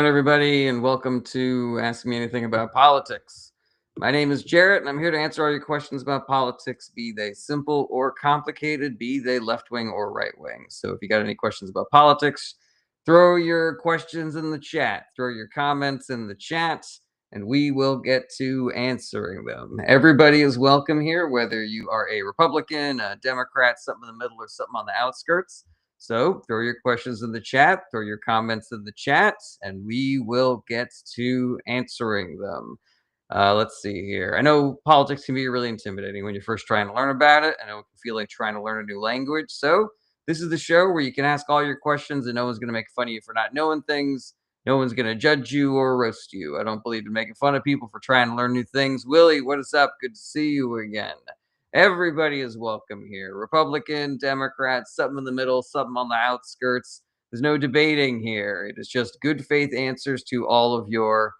Everybody, and welcome to Ask Me Anything About Politics. My name is Jarrett, and I'm here to answer all your questions about politics, be they simple or complicated, be they left wing or right wing. So if you got any questions about politics, throw your questions in the chat, throw your comments in the chat, and we will get to answering them. Everybody is welcome here, whether you are a Republican, a Democrat, something in the middle, or something on the outskirts. So throw your questions in the chat, throw your comments in the chat, and we will get to answering them. Let's see here. I know politics can be really intimidating when you're first trying to learn about it. I know it can feel like trying to learn a new language. So this is the show where you can ask all your questions and no one's going to make fun of you for not knowing things. No one's going to judge you or roast you. I don't believe in making fun of people for trying to learn new things. Willie, what is up? Good to see you again. Everybody is welcome here. Republican, Democrat, something in the middle, something on the outskirts. There's no debating here. It is just good faith answers to all of your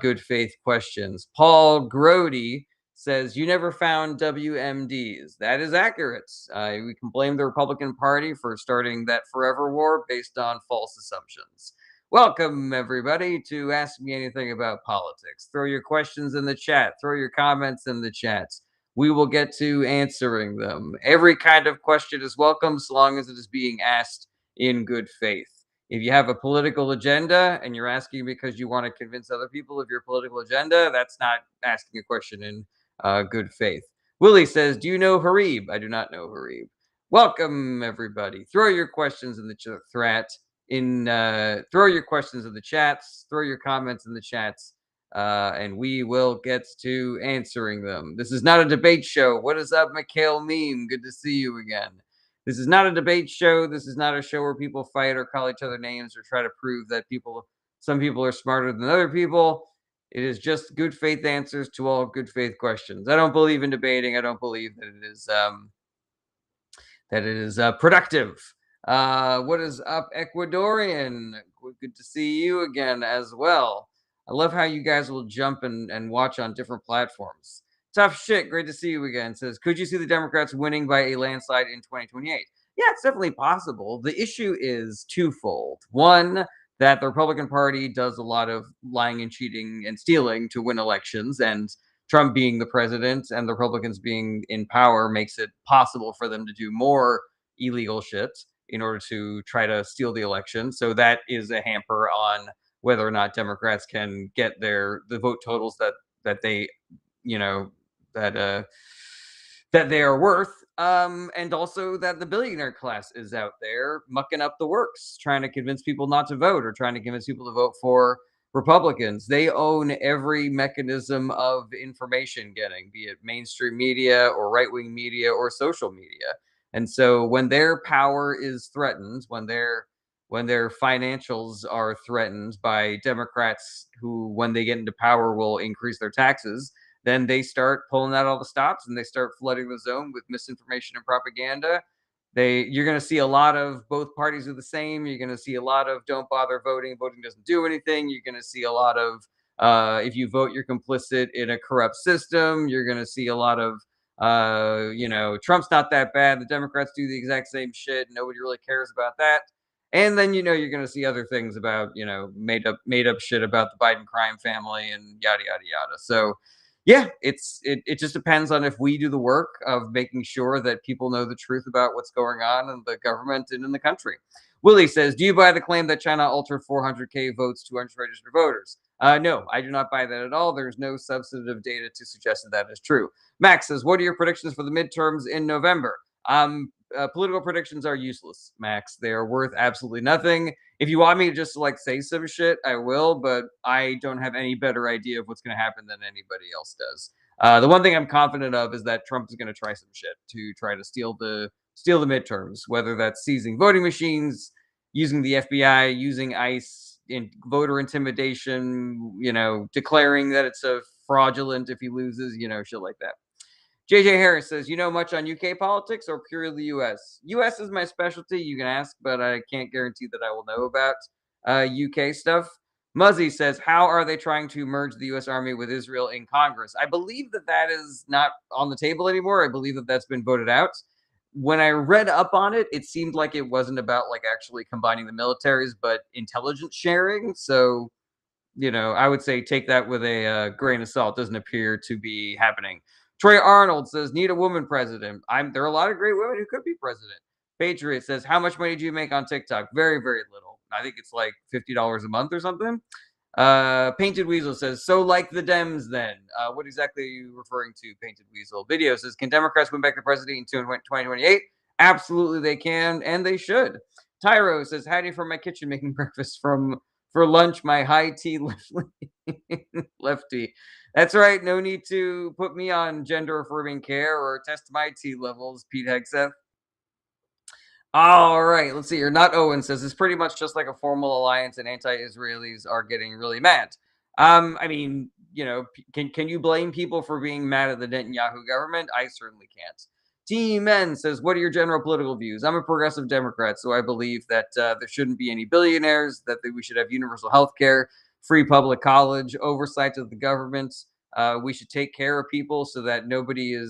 good faith questions. Paul Grody says, "You never found WMDs." That is accurate. We can blame the Republican Party for starting that forever war based on false assumptions. Welcome, everybody, to Ask Me Anything About Politics. Throw your questions in the chat, throw your comments in the chat. We will get to answering them. Every kind of question is welcome so long as it is being asked in good faith. If you have a political agenda and you're asking because you want to convince other people of your political agenda, that's not asking a question in good faith. Willie says, "Do you know Harib?" I do not know Harib. Welcome, everybody. Throw your questions in the threat. Throw your questions in the chats. Throw your comments in the chats. And we will get to answering them. This is not a debate show. What is up, Mikhail Meme? Good to see you again. This is not a debate show. This is not a show where people fight or call each other names or try to prove that some people are smarter than other people. It is just good faith answers to all good faith questions. I don't believe in debating. I don't believe that it is productive. What is up, Ecuadorian? Good to see you again as well. I love how you guys will jump and watch on different platforms. Tough shit. Great to see you again. Says, could you see the Democrats winning by a landslide in 2028? Yeah, it's definitely possible. The issue is twofold. One, that the Republican Party does a lot of lying and cheating and stealing to win elections, and Trump being the president and the Republicans being in power makes it possible for them to do more illegal shit in order to try to steal the election. So that is a hamper on whether or not Democrats can get the vote totals that they you know that that they are worth. And also that the billionaire class is out there mucking up the works, trying to convince people not to vote or trying to convince people to vote for Republicans. They own every mechanism of information getting, be it mainstream media or right wing media or social media. And so when their power is threatened, when their financials are threatened by Democrats who, when they get into power, will increase their taxes, then they start pulling out all the stops and they start flooding the zone with misinformation and propaganda. You're going to see a lot of both parties are the same. You're going to see a lot of don't bother voting. Voting doesn't do anything. You're going to see a lot of if you vote, you're complicit in a corrupt system. You're going to see a lot of Trump's not that bad. The Democrats do the exact same shit. Nobody really cares about that. And then you're going to see other things about made up shit about the Biden crime family and yada yada yada. So yeah, it just depends on if we do the work of making sure that people know the truth about what's going on in the government and in the country. Willie says, "Do you buy the claim that China altered 400K votes to unregistered voters?" No, I do not buy that at all. There's no substantive data to suggest that is true. Max says, "What are your predictions for the midterms in November?" Political predictions are useless, Max. They are worth absolutely nothing. If you want me to just say some shit, I will, but I don't have any better idea of what's going to happen than anybody else does. The one thing I'm confident of is that Trump is going to try some shit to try to steal the midterms, whether that's seizing voting machines, using the FBI, using ICE, in voter intimidation, declaring that it's a fraudulent if he loses, shit like that. JJ Harris says, "You know much on UK politics or purely US?" US is my specialty. You can ask, but I can't guarantee that I will know about UK stuff. Muzzy says, "How are they trying to merge the US Army with Israel in Congress?" I believe that is not on the table anymore. I believe that that's been voted out. when I read up on it, it seemed like it wasn't about like actually combining the militaries, but intelligence sharing. So I would say take that with a grain of salt. Doesn't appear to be happening. Troy Arnold says, "Need a woman president." There are a lot of great women who could be president. Patriot says, "How much money do you make on TikTok?" Very, very little. I think it's like $50 a month or something. Painted Weasel says, "So like the Dems then?" What exactly are you referring to, Painted Weasel? Video says, "Can Democrats win back the presidency in 2028?" Absolutely, they can, and they should. Tyro says, "Hiding from my kitchen, making breakfast from for lunch, my high tea lefty." That's right. No need to put me on gender affirming care or test my tea levels, Pete Hegseth. All right, let's see here. Not Owen says it's pretty much just like a formal alliance, and anti-Israelis are getting really mad. I mean, can you blame people for being mad at the Netanyahu government? I certainly can't. Team Men says, "What are your general political views?" I'm a progressive Democrat, so I believe that there shouldn't be any billionaires, that we should have universal health care, free public college, oversight of the government. We should take care of people so that nobody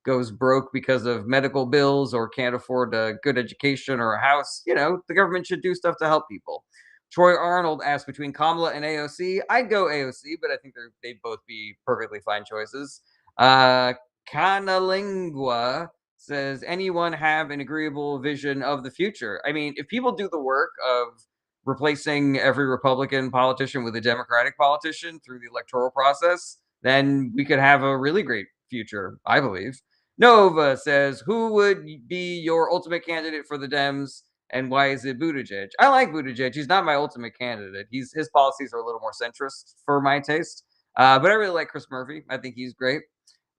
goes broke because of medical bills or can't afford a good education or a house. The government should do stuff to help people. Troy Arnold asked, between Kamala and AOC, I'd go AOC, but I think they'd both be perfectly fine choices. Canalingua says, anyone have an agreeable vision of the future? I mean, if people do the work of replacing every Republican politician with a Democratic politician through the electoral process, then we could have a really great future, I believe. Nova says, "Who would be your ultimate candidate for the Dems, and why is it Buttigieg?" I like Buttigieg. He's not my ultimate candidate. His policies are a little more centrist for my taste, but I really like Chris Murphy. I think he's great.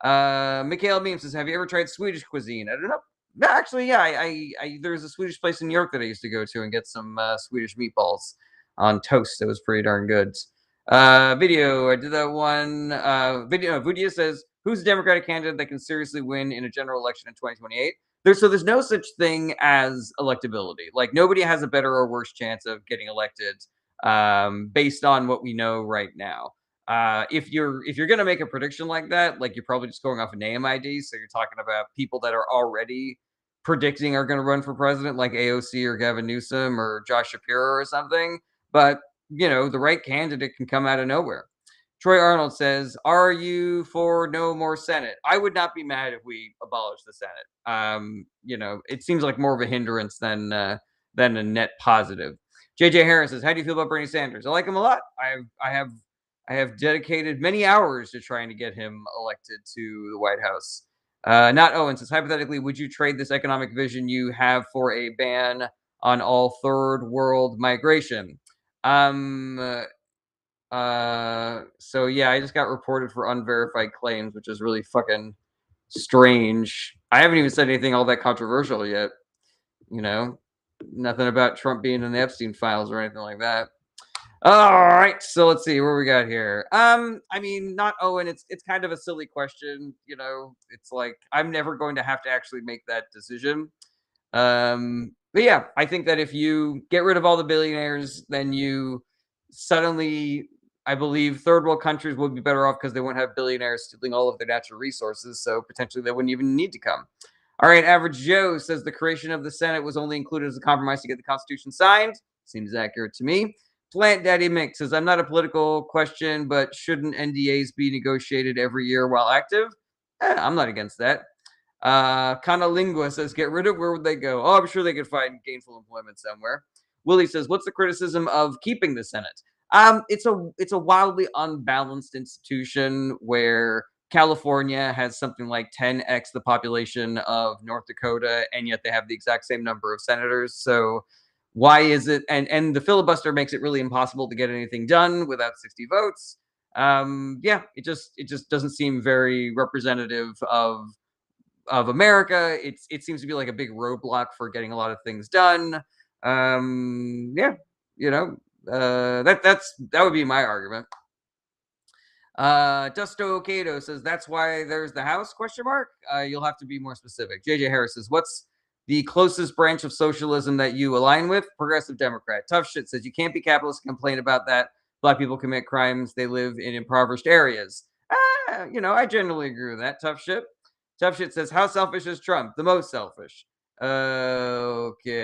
Mikhail Meme says, "Have you ever tried Swedish cuisine?" I don't know. No, actually, yeah. There's a Swedish place in New York that I used to go to and get some Swedish meatballs on toast. It was pretty darn good. Video. I did that one. Video says, "Who's a Democratic candidate that can seriously win in a general election in 2028?" There's no such thing as electability. Like nobody has a better or worse chance of getting elected based on what we know right now. If you're gonna make a prediction like that, like you're probably just going off a name ID. So you're talking about people that are already predicting are going to run for president, like AOC or Gavin Newsom or Josh Shapiro or something. But the right candidate can come out of nowhere. Troy Arnold says, "Are you for no more Senate?" I would not be mad if we abolish the Senate. It seems like more of a hindrance than a net positive. JJ Harris says, "How do you feel about Bernie Sanders?" I like him a lot. I have dedicated many hours to trying to get him elected to the White House. Not Owen says, hypothetically, would you trade this economic vision you have for a ban on all third world migration? So yeah, I just got reported for unverified claims, which is really fucking strange. I haven't even said anything all that controversial yet. Nothing about Trump being in the Epstein files or anything like that. All right, so let's see where we got here. I mean, not Owen. It's kind of a silly question. It's like I'm never going to have to actually make that decision. But yeah, I think that if you get rid of all the billionaires, then you suddenly, I believe, third world countries would be better off because they won't have billionaires stealing all of their natural resources. So potentially they wouldn't even need to come. All right, Average Joe says the creation of the Senate was only included as a compromise to get the Constitution signed. Seems accurate to me. Plant Daddy Mick says, "I'm not a political question, but shouldn't NDAs be negotiated every year while active?" I'm not against that. Lingua says, "Get rid of, where would they go?" Oh, I'm sure they could find gainful employment somewhere. Willie says, "What's the criticism of keeping the Senate?" It's a wildly unbalanced institution where California has something like 10x the population of North Dakota, and yet they have the exact same number of senators. So why is it? And the filibuster makes it really impossible to get anything done without 60 votes. Yeah, it just doesn't seem very representative of America. It seems to be like a big roadblock for getting a lot of things done. Yeah, that would be my argument. Dusto Cato says, "That's why there's the House?" Question mark. You'll have to be more specific. JJ Harris says, "What's the closest branch of socialism that you align with?" Progressive Democrat. Tough Shit says, "You can't be capitalist and complain about that. Black people commit crimes. They live in impoverished areas." I generally agree with that. Tough Shit. Tough Shit says, "How selfish is Trump?" The most selfish. Okay.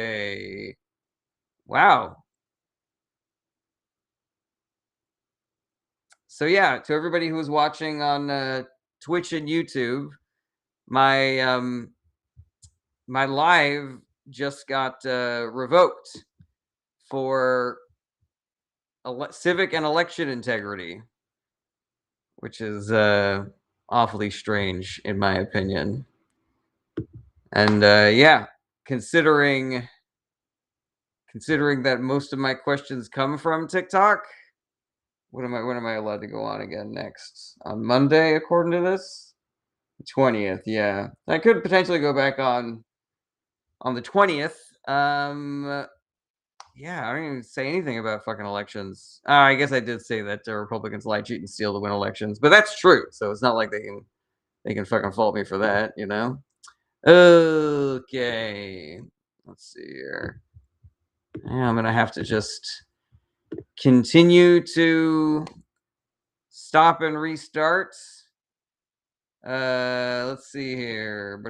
Wow. So yeah, to everybody who was watching on Twitch and YouTube, my my live just got revoked for civic and election integrity, which is awfully strange in my opinion. And yeah, considering considering that most of my questions come from TikTok, when am I allowed to go on again next? On Monday, according to this? 20th, yeah. I could potentially go back on the 20th. Yeah, I don't even say anything about fucking elections. I guess I did say that Republicans lie, cheat, and steal to win elections, but that's true. So it's not like they can fucking fault me for that, you know? Okay. Let's see here. Yeah, I'm gonna have to just continue to stop and restart. Let's see here.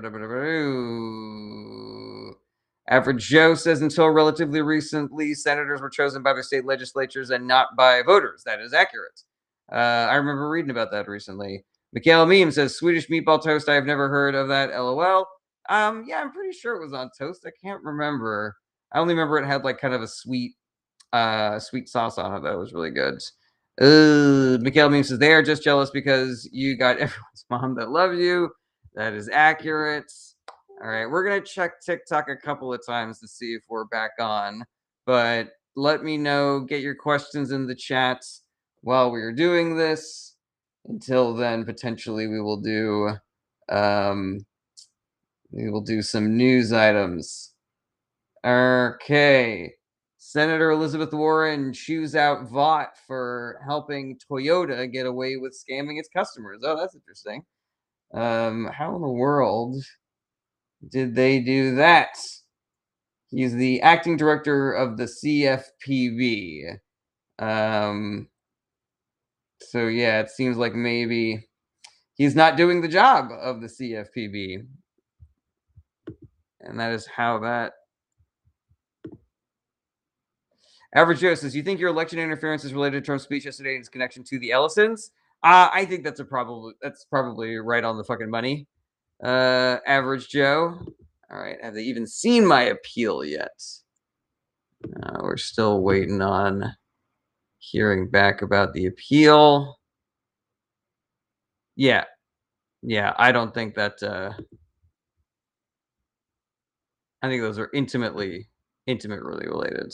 Average Joe says until relatively recently, senators were chosen by the state legislatures and not by voters. That is accurate. I remember reading about that recently. Michaela Meme says Swedish meatball toast. I have never heard of that. LOL. Yeah, I'm pretty sure it was on toast. I can't remember. I only remember it had like kind of a sweet sauce on it. That was really good. Mikhail Meme says they are just jealous because you got everyone's mom that loves you. That is accurate. All right, we're gonna check TikTok a couple of times to see if we're back on. But let me know, get your questions in the chat while we are doing this. Until then, potentially um we will do some news items. Okay. Senator Elizabeth Warren chews out Vought for helping Toyota get away with scamming its customers. Oh, that's interesting. How in the world did they do that? He's the acting director of the CFPB. Um, so yeah, it seems like maybe he's not doing the job of the CFPB, and that is how that. Average Joe says, "You think your election interference is related to Trump's speech yesterday and its connection to the Ellisons?" I think that's probably right on the fucking money. Average Joe. All right, have they even seen my appeal yet? We're still waiting on hearing back about the appeal. Yeah, yeah. I don't think that. I think those are intimately related.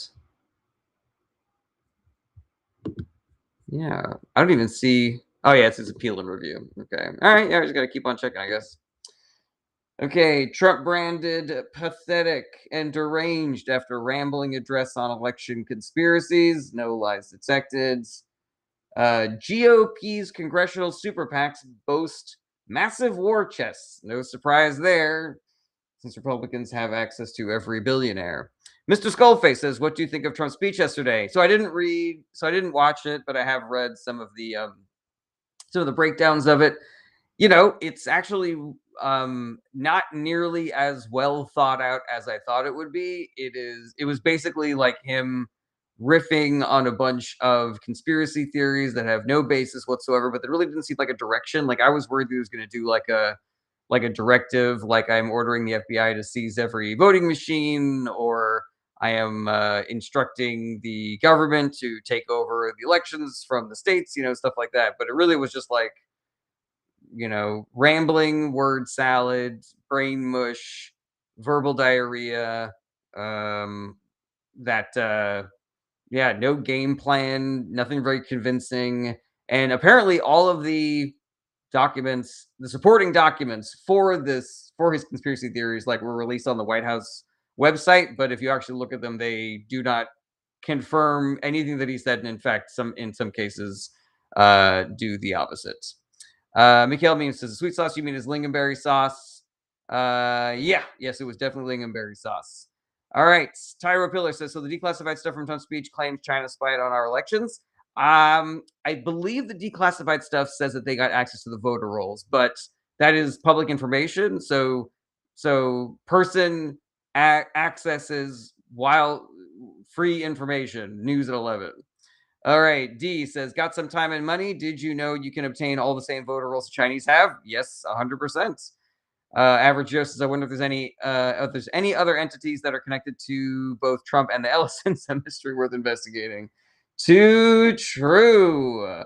Yeah, I don't even see. Oh yeah, it says appeal and review. Okay, all right. Yeah, I just got to keep on checking, I guess. Okay, Trump branded pathetic and deranged after rambling address on election conspiracies. No lies detected. GOP's congressional super PACs boast massive war chests. No surprise there, since Republicans have access to every billionaire. Mr. Skullface says, "What do you think of Trump's speech yesterday?" So I didn't watch it, but I have read some of the breakdowns of it. It's actually not nearly as well thought out as I thought it would be. It was basically like him riffing on a bunch of conspiracy theories that have no basis whatsoever, but there really didn't seem like a direction. Like I was worried he was going to do like a directive, like I'm ordering the FBI to seize every voting machine, or I am instructing the government to take over the elections from the states, stuff like that. But it really was just like, rambling word salad, brain mush, verbal diarrhea, um, that, yeah, no game plan, nothing very convincing. And apparently, all of the documents, the supporting documents for his conspiracy theories, like were released on the White House website. But if you actually look at them, they do not confirm anything that he said. And in fact, in some cases, do the opposite. Mikhail Meme says, the sweet sauce you mean is lingonberry sauce. Yeah, yes, it was definitely lingonberry sauce. All right. Tyro Pillar says, so the declassified stuff from Trump's speech claims China spied on our elections. I believe the declassified stuff says that they got access to the voter rolls, but that is public information. So person accesses wild free information. News at 11. All right. D says, got some time and money. Did you know you can obtain all the same voter rolls the Chinese have? Yes, 100%. Average Joe says, I wonder if there's any other entities that are connected to both Trump and the Ellisons. A mystery worth investigating. Too true.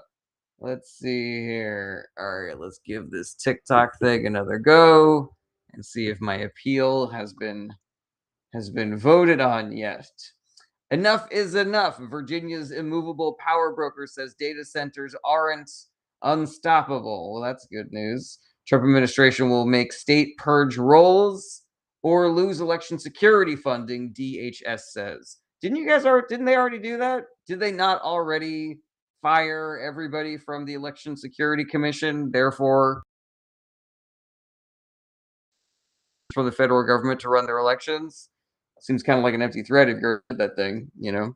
Let's see here. All right, let's give this TikTok thing another go and see if my appeal has been voted on yet. Enough is enough. Virginia's immovable power broker says data centers aren't unstoppable. Well, that's good news. Trump administration will make state purge rolls or lose election security funding, DHS says. Didn't they already do that? Did they not already fire everybody from the Election Security Commission, therefore from the federal government to run their elections? Seems kind of like an empty threat if you're that thing, you know.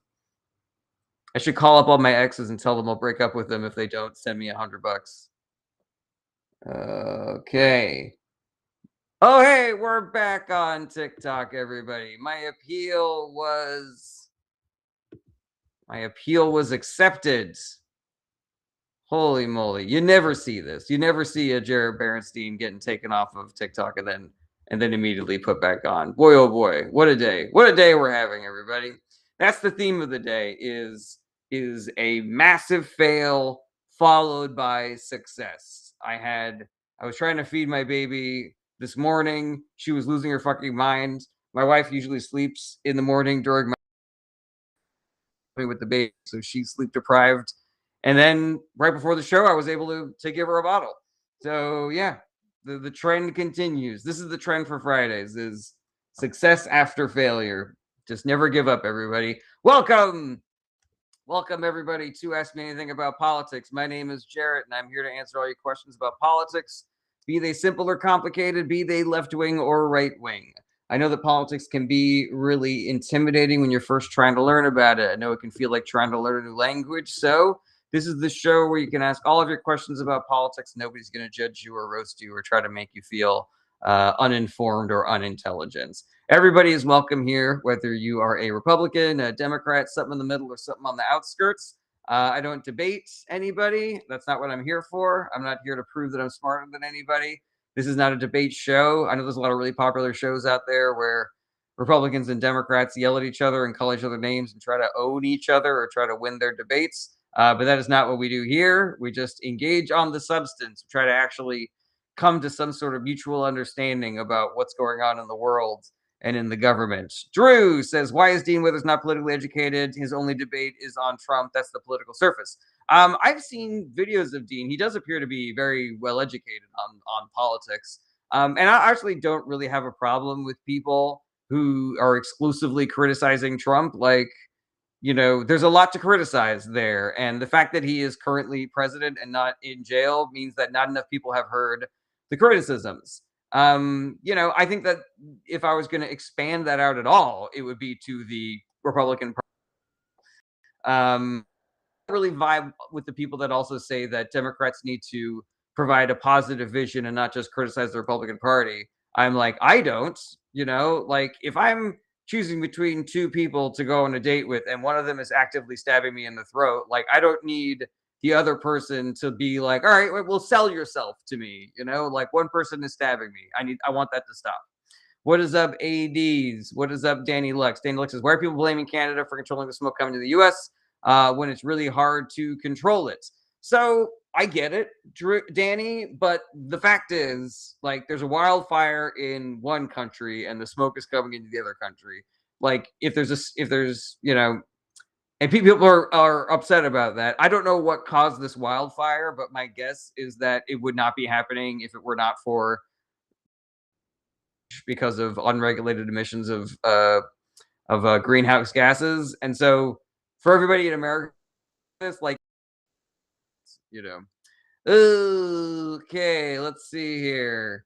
I should call up all my exes and tell them I'll break up with them if they don't send me $100. Okay. Oh, hey, we're back on TikTok, everybody. My appeal was accepted. Holy moly. You never see this. You never see a Jared Berenstein getting taken off of TikTok and then immediately put back on. Boy, oh boy, what a day. What a day we're having, everybody. That's the theme of the day is a massive fail followed by success. I was trying to feed my baby this morning. She was losing her fucking mind. My wife usually sleeps in the morning during my with the baby, so she's sleep deprived. And then right before the show, I was able to give her a bottle. So yeah, the trend continues. This is the trend for Fridays: is success after failure. Just never give up, everybody. Welcome everybody to Ask Me Anything About Politics. My name is Jarrett, and I'm here to answer all your questions about politics, be they simple or complicated, be they left wing or right wing. I know that politics can be really intimidating when you're first trying to learn about it. I know it can feel like trying to learn a new language. So this is the show where you can ask all of your questions about politics. Nobody's going to judge you or roast you or try to make you feel uninformed or unintelligent. Everybody is welcome here, whether you are a Republican, a Democrat, something in the middle, or something on the outskirts. I don't debate anybody. That's not what I'm here for. I'm not here to prove that I'm smarter than anybody. This is not a debate show. I know there's a lot of really popular shows out there where Republicans and Democrats yell at each other and call each other names and try to own each other or try to win their debates. But that is not what we do here. We just engage on the substance, try to actually come to some sort of mutual understanding about what's going on in the world and in the government. Drew says, why is Dean Withers not politically educated? His only debate is on Trump. That's the political surface. I've seen videos of Dean. He does appear to be very well educated on politics. And I actually don't really have a problem with people who are exclusively criticizing Trump. Like, you know, there's a lot to criticize there. And the fact that he is currently president and not in jail means that not enough people have heard the criticisms. You know, I think that if I was going to expand that out at all, it would be to the Republican really vibe with the people that also say that Democrats need to provide a positive vision and not just criticize the Republican Party. I'm like, I don't, you know, like if I'm choosing between two people to go on a date with and one of them is actively stabbing me in the throat, like I don't need the other person to be like, all right, well, sell yourself to me, you know, like one person is stabbing me. I want that to stop. What is up, ADs? What is up, Danny Lux? Danny Lux says, why are people blaming Canada for controlling the smoke coming to the US when it's really hard to control it? So I get it, Danny, but the fact is, like, there's a wildfire in one country and the smoke is coming into the other country. Like, if there's, you know, and people are upset about that. I don't know what caused this wildfire, but my guess is that it would not be happening if it were not for because of unregulated emissions of greenhouse gases. And so for everybody in America, it's like, you know, okay, let's see here.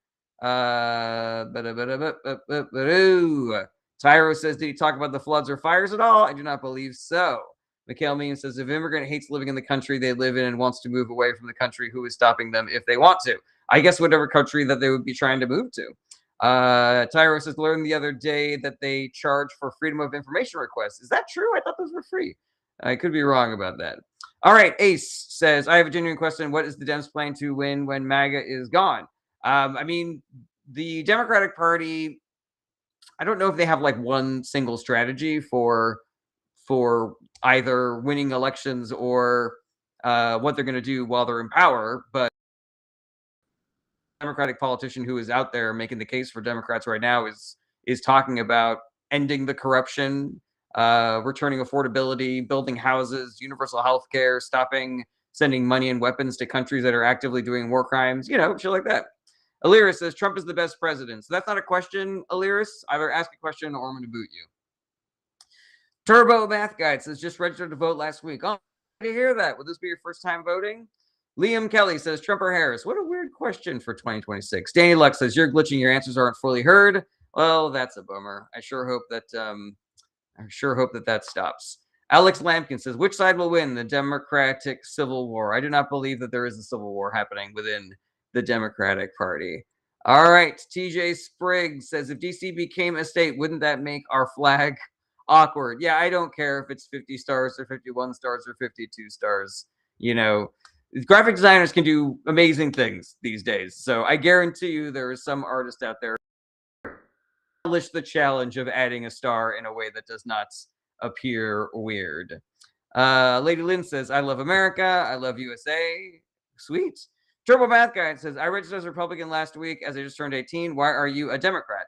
Tyro says, did he talk about the floods or fires at all? I do not believe so. Mikhail Mean says, if an immigrant hates living in the country they live in and wants to move away from the country, who is stopping them if they want to? I guess whatever country that they would be trying to move to. Tyro says, learned the other day that they charge for freedom of information requests. Is that true? I thought those were free. I could be wrong about that. All right. Ace says, I have a genuine question. What is the Dems plan to win when MAGA is gone? I mean, the Democratic Party, I don't know if they have like one single strategy for either winning elections or what they're going to do while they're in power, but Democratic politician who is out there making the case for Democrats right now is talking about ending the corruption, returning affordability, building houses, universal health care, stopping sending money and weapons to countries that are actively doing war crimes, shit like that. Aliris says Trump is the best president. So that's not a question, Aliris. Either ask a question or I'm going to boot you. Turbo Math Guide says just registered to vote last week. Oh, I did hear that. Will this be your first time voting? Liam Kelly says Trump or Harris. What a weird question for 2026. Danny Luck says you're glitching. Your answers aren't fully heard. Well, that's a bummer. I sure hope that that stops. Alex Lampkin says which side will win the Democratic Civil War? I do not believe that there is a civil war happening within the Democratic Party. All right. TJ Spriggs says if DC became a state, wouldn't that make our flag awkward? Yeah, I don't care if it's 50 stars or 51 stars or 52 stars. Graphic designers can do amazing things these days. So I guarantee you there is some artist out there relish the challenge of adding a star in a way that does not appear weird. Lady Lynn says, I love America. I love USA. Sweet. Turbo Math Guy says, I registered as a Republican last week as I just turned 18. Why are you a Democrat?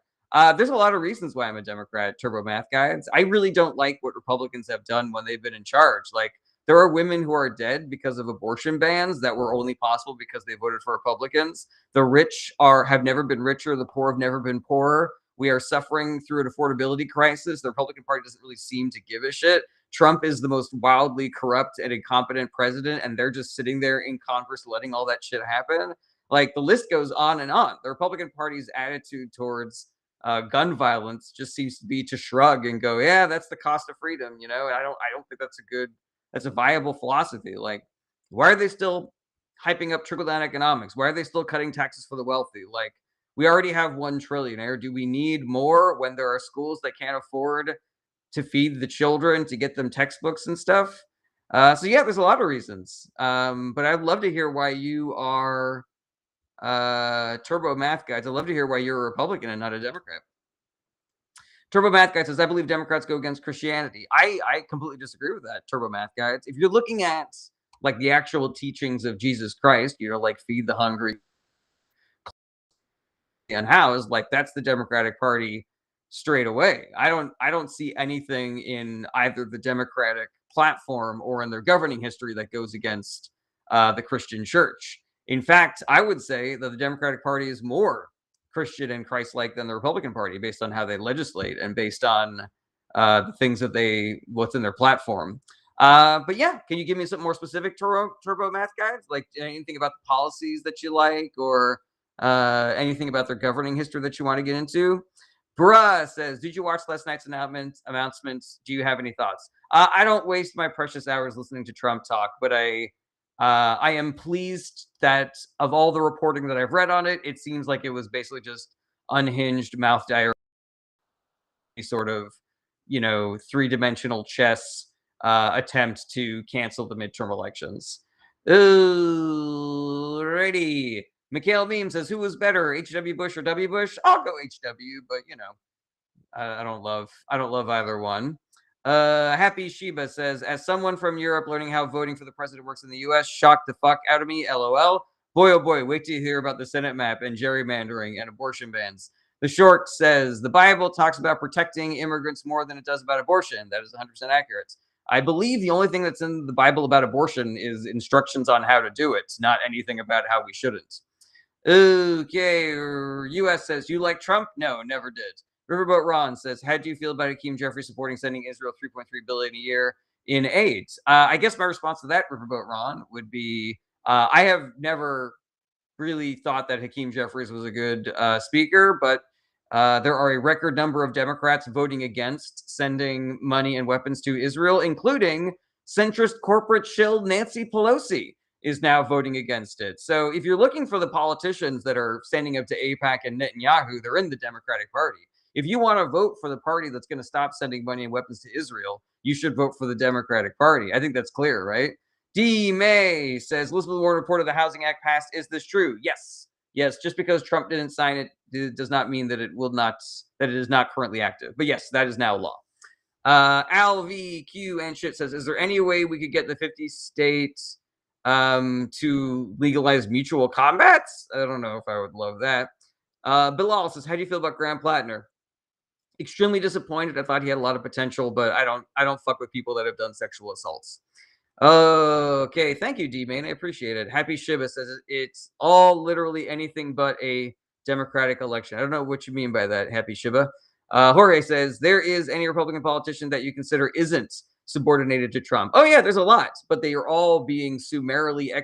There's a lot of reasons why I'm a Democrat, Turbo Math Guides. I really don't like what Republicans have done when they've been in charge. Like, there are women who are dead because of abortion bans that were only possible because they voted for Republicans. The rich have never been richer. The poor have never been poorer. We are suffering through an affordability crisis. The Republican Party doesn't really seem to give a shit. Trump is the most wildly corrupt and incompetent president, and they're just sitting there in Congress letting all that shit happen. Like, the list goes on and on. The Republican Party's attitude towards gun violence just seems to be to shrug and go, yeah, that's the cost of freedom. I don't think that's a viable philosophy. Like, why are they still hyping up trickle-down economics? Why are they still cutting taxes for the wealthy? Like, we already have $1 trillion. Do we need more when there are schools that can't afford to feed the children, to get them textbooks and stuff? So yeah, there's a lot of reasons. But I'd love to hear why you are Turbo Math Guys. I'd love to hear why you're a Republican and not a Democrat. Turbo Math Guy says, I believe Democrats go against Christianity. I completely disagree with that, Turbo Math Guys. If you're looking at like the actual teachings of Jesus Christ, like feed the hungry, unhoused, like that's the Democratic Party straight away. I don't see anything in either the Democratic platform or in their governing history that goes against the Christian church. In fact, I would say that the Democratic Party is more Christian and Christ-like than the Republican Party based on how they legislate and based on the things that what's in their platform. But yeah, can you give me something more specific, Turbo Math Guys? Like anything about the policies that you like or anything about their governing history that you want to get into? Bruh says, did you watch last night's announcements? Do you have any thoughts? I don't waste my precious hours listening to Trump talk, but I am pleased that of all the reporting that I've read on it, it seems like it was basically just unhinged mouth diarrhea, sort of, three-dimensional chess attempt to cancel the midterm elections. Alrighty. Mikhail Meme says, who was better, H.W. Bush or W. Bush? I'll go H.W., but I don't love either one. Happy Shiba says, as someone from Europe learning how voting for the president works in the US, shocked the fuck out of me, LOL. Boy, oh boy, wait till you hear about the Senate map and gerrymandering and abortion bans. The Short says, the Bible talks about protecting immigrants more than it does about abortion. That is 100% accurate. I believe the only thing that's in the Bible about abortion is instructions on how to do it, not anything about how we shouldn't. Okay, US says, you like Trump? No, never did. Riverboat Ron says, how do you feel about Hakeem Jeffries supporting sending Israel $3.3 billion a year in aid? I guess my response to that, Riverboat Ron, would be, I have never really thought that Hakeem Jeffries was a good speaker, but there are a record number of Democrats voting against sending money and weapons to Israel, including centrist corporate shill Nancy Pelosi. is now voting against it. So if you're looking for the politicians that are standing up to AIPAC and Netanyahu, they're in the Democratic Party. If you want to vote for the party that's going to stop sending money and weapons to Israel, you should vote for the Democratic Party. I think that's clear, right? D. May says Elizabeth Warren reported the Housing Act passed. Is this true? Yes. Yes. Just because Trump didn't sign it, it does not mean that it will not, that it is not currently active. But yes, that is now law. Al VQ and shit says, is there any way we could get the 50 states to legalize mutual combats? I don't know if I would love that. Bilal says, how do you feel about Graham Plattner? Extremely disappointed. I thought he had a lot of potential, but I don't fuck with people that have done sexual assaults. Okay, thank you, D-Main. I appreciate it. Happy Shiba says it's all literally anything but a democratic election. I don't know what you mean by that, Happy Shiba. Jorge says there is any Republican politician that you consider isn't subordinated to Trump. Oh yeah, there's a lot, but they are all being summarily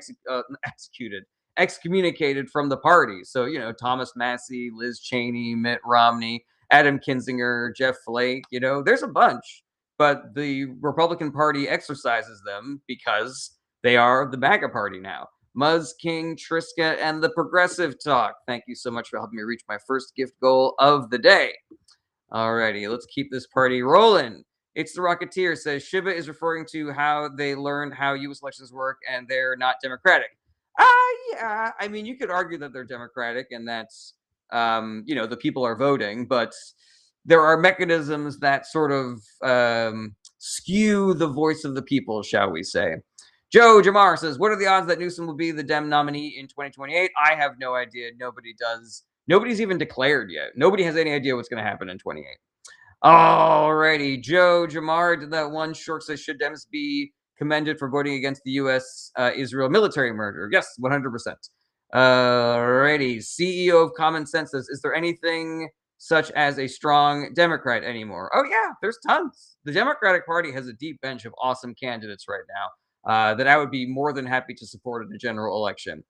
excommunicated from the party. So Thomas Massie, Liz Cheney, Mitt Romney, Adam Kinzinger, Jeff Flake. There's a bunch, but the Republican Party exercises them because they are the MAGA party now. Muzz King, Triska, and the Progressive Talk. Thank you so much for helping me reach my first gift goal of the day. Alrighty, let's keep this party rolling. It's the Rocketeer says Shiba is referring to how they learned how U.S. elections work and they're not democratic. Yeah. I mean, you could argue that they're democratic and that's, the people are voting, but there are mechanisms that sort of skew the voice of the people, shall we say. Joe Jamar says, what are the odds that Newsom will be the Dem nominee in 2028? I have no idea. Nobody does. Nobody's even declared yet. Nobody has any idea what's going to happen in 28. Alrighty. Joe Jamar did that one short says, should Dems be commended for voting against the U.S. Israel military merger? Yes, 100%. Alrighty. CEO of Common Sense says, is there anything such as a strong Democrat anymore? Oh, yeah, there's tons. The Democratic Party has a deep bench of awesome candidates right now that I would be more than happy to support in the general election.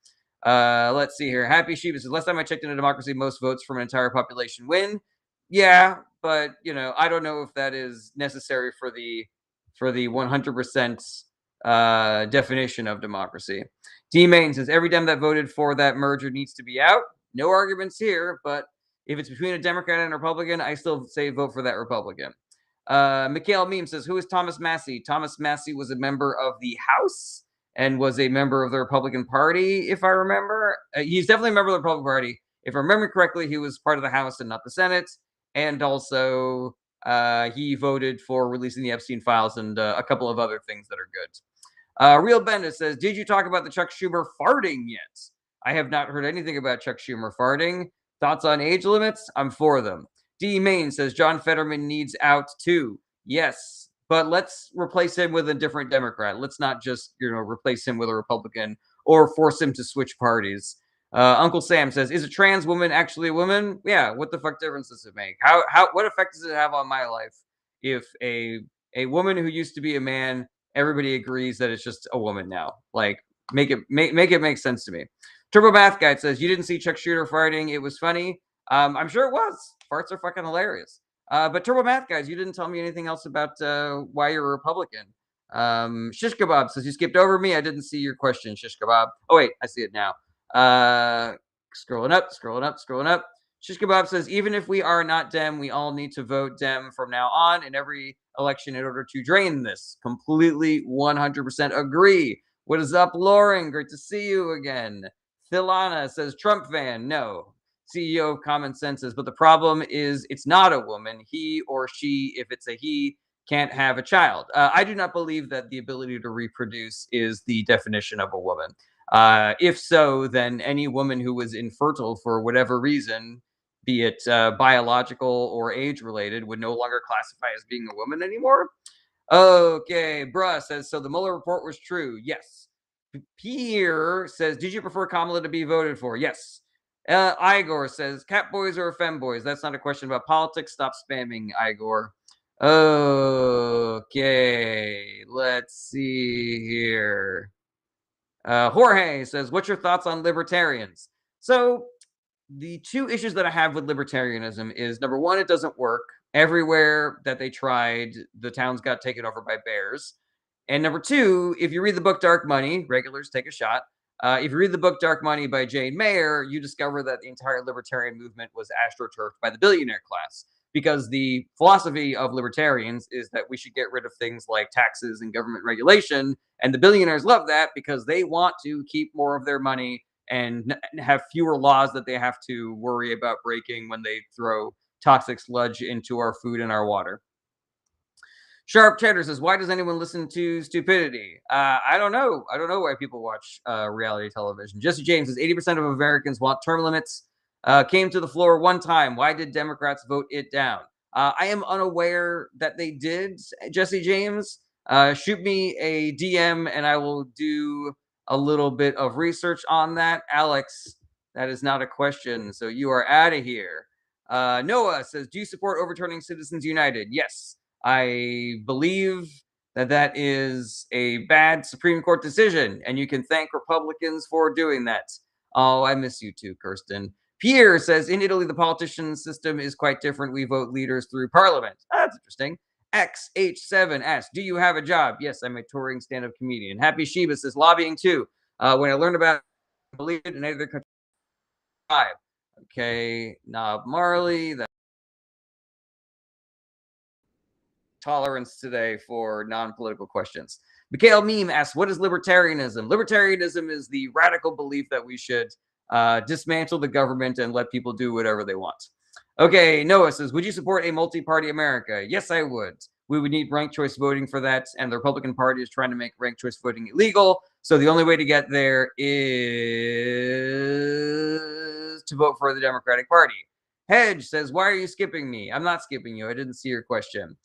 Let's see here. Happy Sheep says, last time I checked in a democracy, most votes from an entire population win. Yeah, but I don't know if that is necessary for the 100% definition of democracy. D-Main says every Dem that voted for that merger needs to be out. No arguments here, but if it's between a Democrat and a Republican, I still say vote for that Republican. Mikhail Meme says, who is Thomas Massie? Thomas Massie was a member of the House and was a member of the Republican Party, if I remember. He's definitely a member of the Republican Party. If I remember correctly, he was part of the House and not the Senate. And also, he voted for releasing the Epstein files and a couple of other things that are good. Real Bendis says, did you talk about the Chuck Schumer farting yet? I have not heard anything about Chuck Schumer farting. Thoughts on age limits? I'm for them. D. Main says, John Fetterman needs out too. Yes, but let's replace him with a different Democrat. Let's not just, replace him with a Republican or force him to switch parties. Uncle Sam says, is a trans woman actually a woman? Yeah, what the fuck difference does it make? What effect does it have on my life if a woman who used to be a man, everybody agrees that it's just a woman now? Like, make it make sense to me. Turbo Math Guide says, you didn't see Chuck Schumer farting. It was funny. I'm sure it was. Farts are fucking hilarious. But Turbo Math Guys, you didn't tell me anything else about why you're a Republican. Shish Kebab says, you skipped over me. I didn't see your question, Shish Kebab. Oh, wait, I see it now. Scrolling up. Shish Kebab says, even if we are not Dem, we all need to vote Dem from now on in every election in order to drain this. Completely 100% agree. What is up, Lauren? Great to see you again. Thilana says, Trump fan. No. CEO of Common Sense says, but the problem is it's not a woman. He or she, if it's a he, can't have a child. I do not believe that the ability to reproduce is the definition of a woman. If so, then any woman who was infertile for whatever reason, be it biological or age related, would no longer classify as being a woman anymore. Okay, bruh says, so the Mueller report was true. Yes. Pierre says, did you prefer Kamala to be voted for? Yes. Igor says, cat boys or femboys? That's not a question about politics. Stop spamming, Igor. Okay, let's see here. Jorge says, what's your thoughts on libertarians? So the two issues that I have with libertarianism is, number one, it doesn't work. Everywhere that they tried, the towns got taken over by bears. And number two, if you read the book Dark Money, regulars take a shot. If you read the book Dark Money by Jane Mayer, you discover that the entire libertarian movement was astroturfed by the billionaire class. Because the philosophy of libertarians is that we should get rid of things like taxes and government regulation. And the billionaires love that because they want to keep more of their money and have fewer laws that they have to worry about breaking when they throw toxic sludge into our food and our water. Sharp Cheddar says, "Why does anyone listen to stupidity?" I don't know. I don't know why people watch reality television. Jesse James says, "80% of Americans want term limits. Came to the floor one time. Why did Democrats vote it down?" I am unaware that they did, Jesse James. Shoot me a DM and I will do a little bit of research on that. Alex, that is not a question. So you are out of here. Noah says, "Do you support overturning Citizens United?" Yes. I believe that that is a bad Supreme Court decision, and you can thank Republicans for doing that. Oh, I miss you too, Kirsten. Pierre says, "In Italy, the politician system is quite different. We vote leaders through parliament." That's interesting. XH7 asks, "Do you have a job?" Yes, I'm a touring stand-up comedian. Happy Sheba says, "Lobbying too. When I learned about it, I believed it in other countries." Okay, Knob Marley. Tolerance today for non-political questions. Mikhail Meme asks, "What is libertarianism?" Libertarianism is the radical belief that we should dismantle the government and let people do whatever they want. Okay, Noah says, "Would you support a multi-party America?" Yes, I would. We would need ranked choice voting for that, and the Republican Party is trying to make ranked choice voting illegal. So the only way to get there is to vote for the Democratic Party. Hedge says, "Why are you skipping me?" I'm not skipping you. I didn't see your question.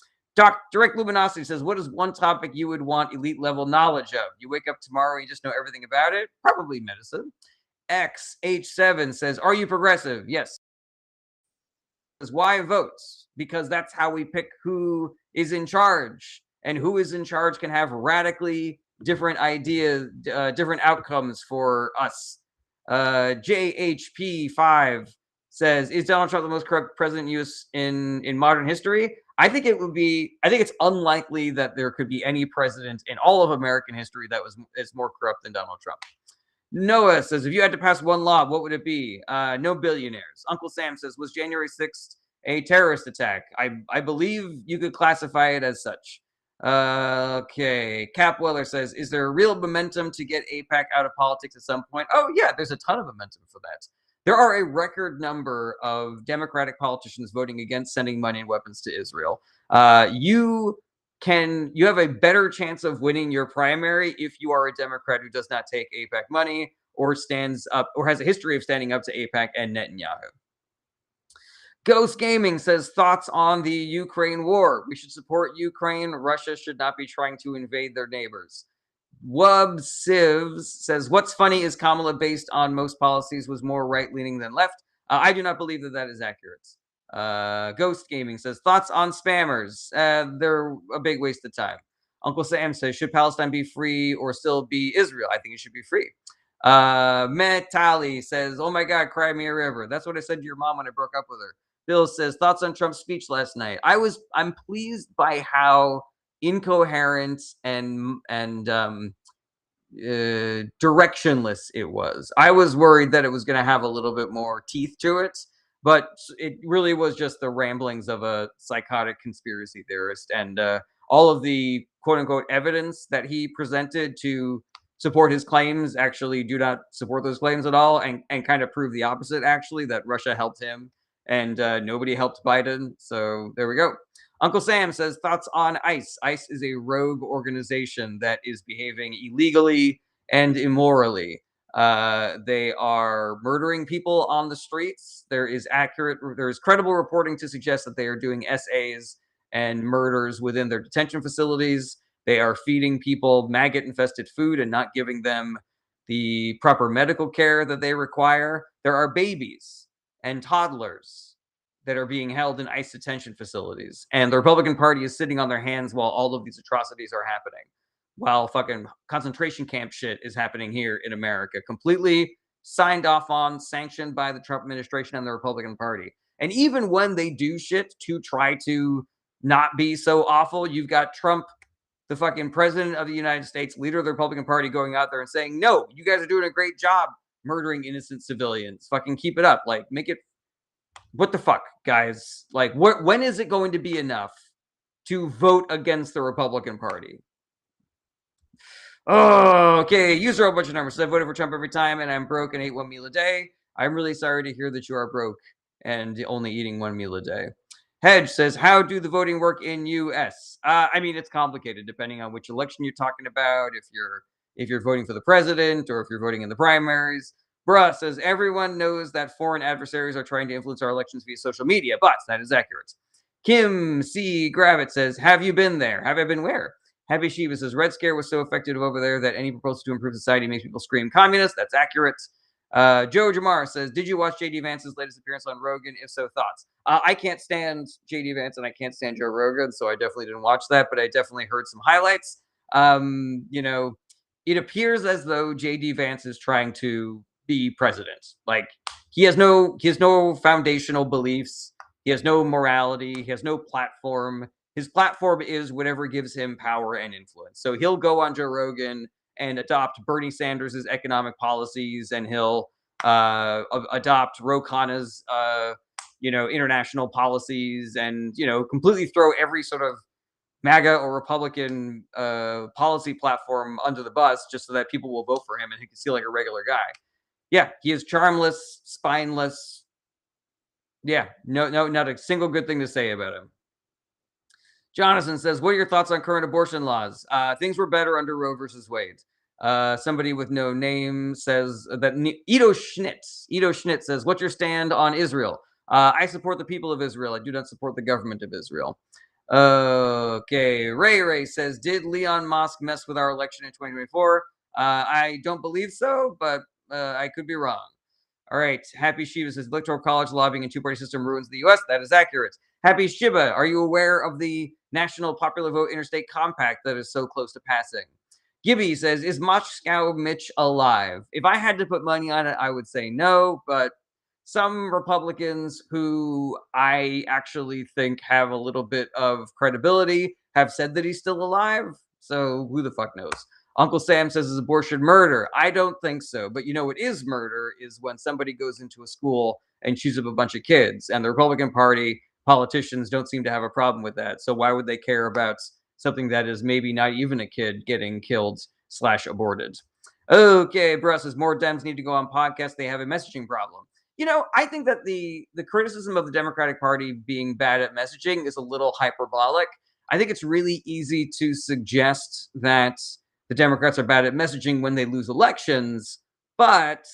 Direct Luminosity says, "What is one topic you would want elite level knowledge of? You wake up tomorrow and you just know everything about it? Probably medicine." XH7 says, "Are you progressive?" Yes. Why votes? Because that's how we pick who is in charge. And who is in charge can have radically different ideas, different outcomes for us. JHP5 says, "Is Donald Trump the most corrupt president in modern history?" I think it would be. I think it's unlikely that there could be any president in all of American history that is more corrupt than Donald Trump. Noah says, "If you had to pass one law, what would it be?" No billionaires. Uncle Sam says, "Was January 6th a terrorist attack?" I believe you could classify it as such. Okay. Cap Weller says, "Is there real momentum to get AIPAC out of politics at some point?" Oh, yeah, there's a ton of momentum for that. There are a record number of Democratic politicians voting against sending money and weapons to Israel. You have a better chance of winning your primary if you are a Democrat who does not take AIPAC money or stands up or has a history of standing up to AIPAC and Netanyahu. Ghost Gaming says, "Thoughts on the Ukraine war? We should support Ukraine. Russia should not be trying to invade their neighbors." Wub Sivs says, "What's funny is Kamala, based on most policies, was more right leaning than left." I do not believe that that is accurate. Ghost Gaming says, "Thoughts on spammers? They're a big waste of time." Uncle Sam says, "Should Palestine be free or still be Israel?" I think it should be free. Metali says, "Oh my God, cry me a river." That's what I said to your mom when I broke up with her. Bill says, "Thoughts on Trump's speech last night?" I'm pleased by how incoherent and directionless it was. I was worried that it was going to have a little bit more teeth to it, but it really was just the ramblings of a psychotic conspiracy theorist, and all of the quote unquote evidence that he presented to support his claims actually do not support those claims at all, and kind of prove the opposite, actually, that Russia helped him and nobody helped Biden. So there we go. Uncle Sam says, "Thoughts on ICE?" ICE is a rogue organization that is behaving illegally and immorally. They are murdering people on the streets. There is credible reporting to suggest that they are doing SAs and murders within their detention facilities. They are feeding people maggot-infested food and not giving them the proper medical care that they require. There are babies and toddlers that are being held in ICE detention facilities. And the Republican Party is sitting on their hands while all of these atrocities are happening. While fucking concentration camp shit is happening here in America, completely signed off on, sanctioned by the Trump administration and the Republican Party. And even when they do shit to try to not be so awful, you've got Trump the fucking president of the United States, leader of the Republican Party, going out there and saying, no, you guys are doing a great job murdering innocent civilians. Fucking keep it up. Like, make it. What the fuck, guys? Like, when is it going to be enough to vote against the Republican Party? Oh, okay. User a bunch of numbers. So I voted for Trump every time, and I'm broke and ate one meal a day. I'm really sorry to hear that you are broke and only eating one meal a day. Hedge says, how do the voting work in US? I mean, it's complicated depending on which election you're talking about. If you're voting for the president or if you're voting in the primaries. Bruh says, everyone knows that foreign adversaries are trying to influence our elections via social media, but that is accurate. Kim C. Gravett says, have you been there? Have I been where? Happy Shiva says, Red Scare was so effective over there that any proposal to improve society makes people scream communist. That's accurate. Joe Jamar says, did you watch J.D. Vance's latest appearance on Rogan? If so, thoughts? I can't stand J.D. Vance and I can't stand Joe Rogan, so I definitely didn't watch that, but I definitely heard some highlights. It appears as though J.D. Vance is trying to be president. Like, he has no foundational beliefs. He has no morality. He has no platform. His platform is whatever gives him power and influence. So he'll go on Joe Rogan and adopt Bernie Sanders' economic policies, and he'll adopt Ro Khanna's, international policies, and, completely throw every sort of MAGA or Republican policy platform under the bus just so that people will vote for him and he can seem like a regular guy. Yeah, he is charmless, spineless. Yeah, no, not a single good thing to say about him. Jonathan says, what are your thoughts on current abortion laws? Things were better under Roe versus Wade. Somebody with no name says that Ito Schnitz says, what's your stand on Israel? I support the people of Israel. I do not support the government of Israel. Okay. Ray says, did Leon Musk mess with our election in 2024? I don't believe so, but I could be wrong. All right. Happy Shiva says, electoral college lobbying and two-party system ruins the U.S. That is accurate. Happy Shiba, are you aware of the National Popular Vote Interstate Compact that is so close to passing? Gibby says, is Moscow Mitch alive? If I had to put money on it, I would say no, but some Republicans who I actually think have a little bit of credibility have said that he's still alive. So who the fuck knows? Uncle Sam says, is abortion murder? I don't think so. But what is murder is when somebody goes into a school and shoots up a bunch of kids. And the Republican Party politicians don't seem to have a problem with that. So why would they care about something that is maybe not even a kid getting killed / aborted? Okay, Bruss says, more Dems need to go on podcasts. They have a messaging problem. I think that the criticism of the Democratic Party being bad at messaging is a little hyperbolic. I think it's really easy to suggest that the Democrats are bad at messaging when they lose elections, but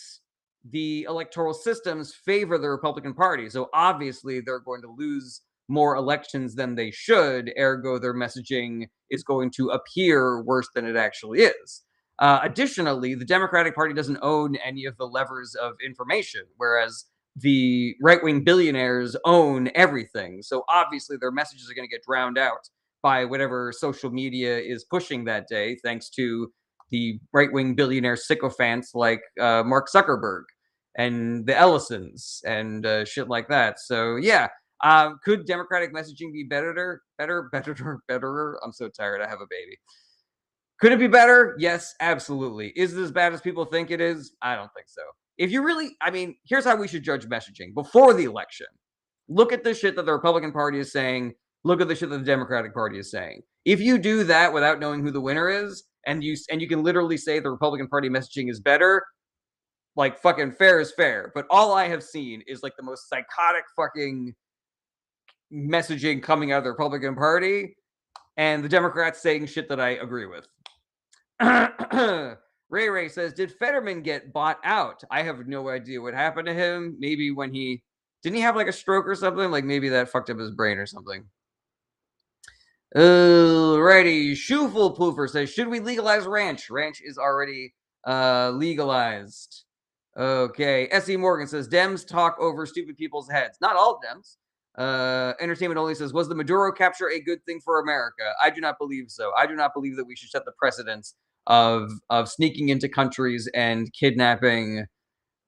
the electoral systems favor the Republican Party. So obviously they're going to lose more elections than they should. Ergo, their messaging is going to appear worse than it actually is. Additionally, the Democratic Party doesn't own any of the levers of information, whereas the right-wing billionaires own everything. So obviously their messages are going to get drowned out by whatever social media is pushing that day, thanks to the right-wing billionaire sycophants like Mark Zuckerberg and the Ellisons and shit like that. So yeah, could Democratic messaging be better? I'm so tired. I have a baby. Could it be better? Yes, absolutely. Is it as bad as people think it is? I don't think so. If you really, here's how we should judge messaging before the election. Look at the shit that the Republican Party is saying. Look at the shit that the Democratic Party is saying. If you do that without knowing who the winner is, and you can literally say the Republican Party messaging is better, like, fucking fair is fair. But all I have seen is like the most psychotic fucking messaging coming out of the Republican Party, and the Democrats saying shit that I agree with. Ray says, did Fetterman get bought out? I have no idea what happened to him. Maybe when didn't he have like a stroke or something? Like maybe that fucked up his brain or something. Alrighty. Shoeful Poofer says, should we legalize ranch? Ranch is already legalized. Okay. S.E. Morgan says, Dems talk over stupid people's heads. Not all Dems. Entertainment Only says, was the Maduro capture a good thing for America? I do not believe so. I do not believe that we should set the precedence of sneaking into countries and kidnapping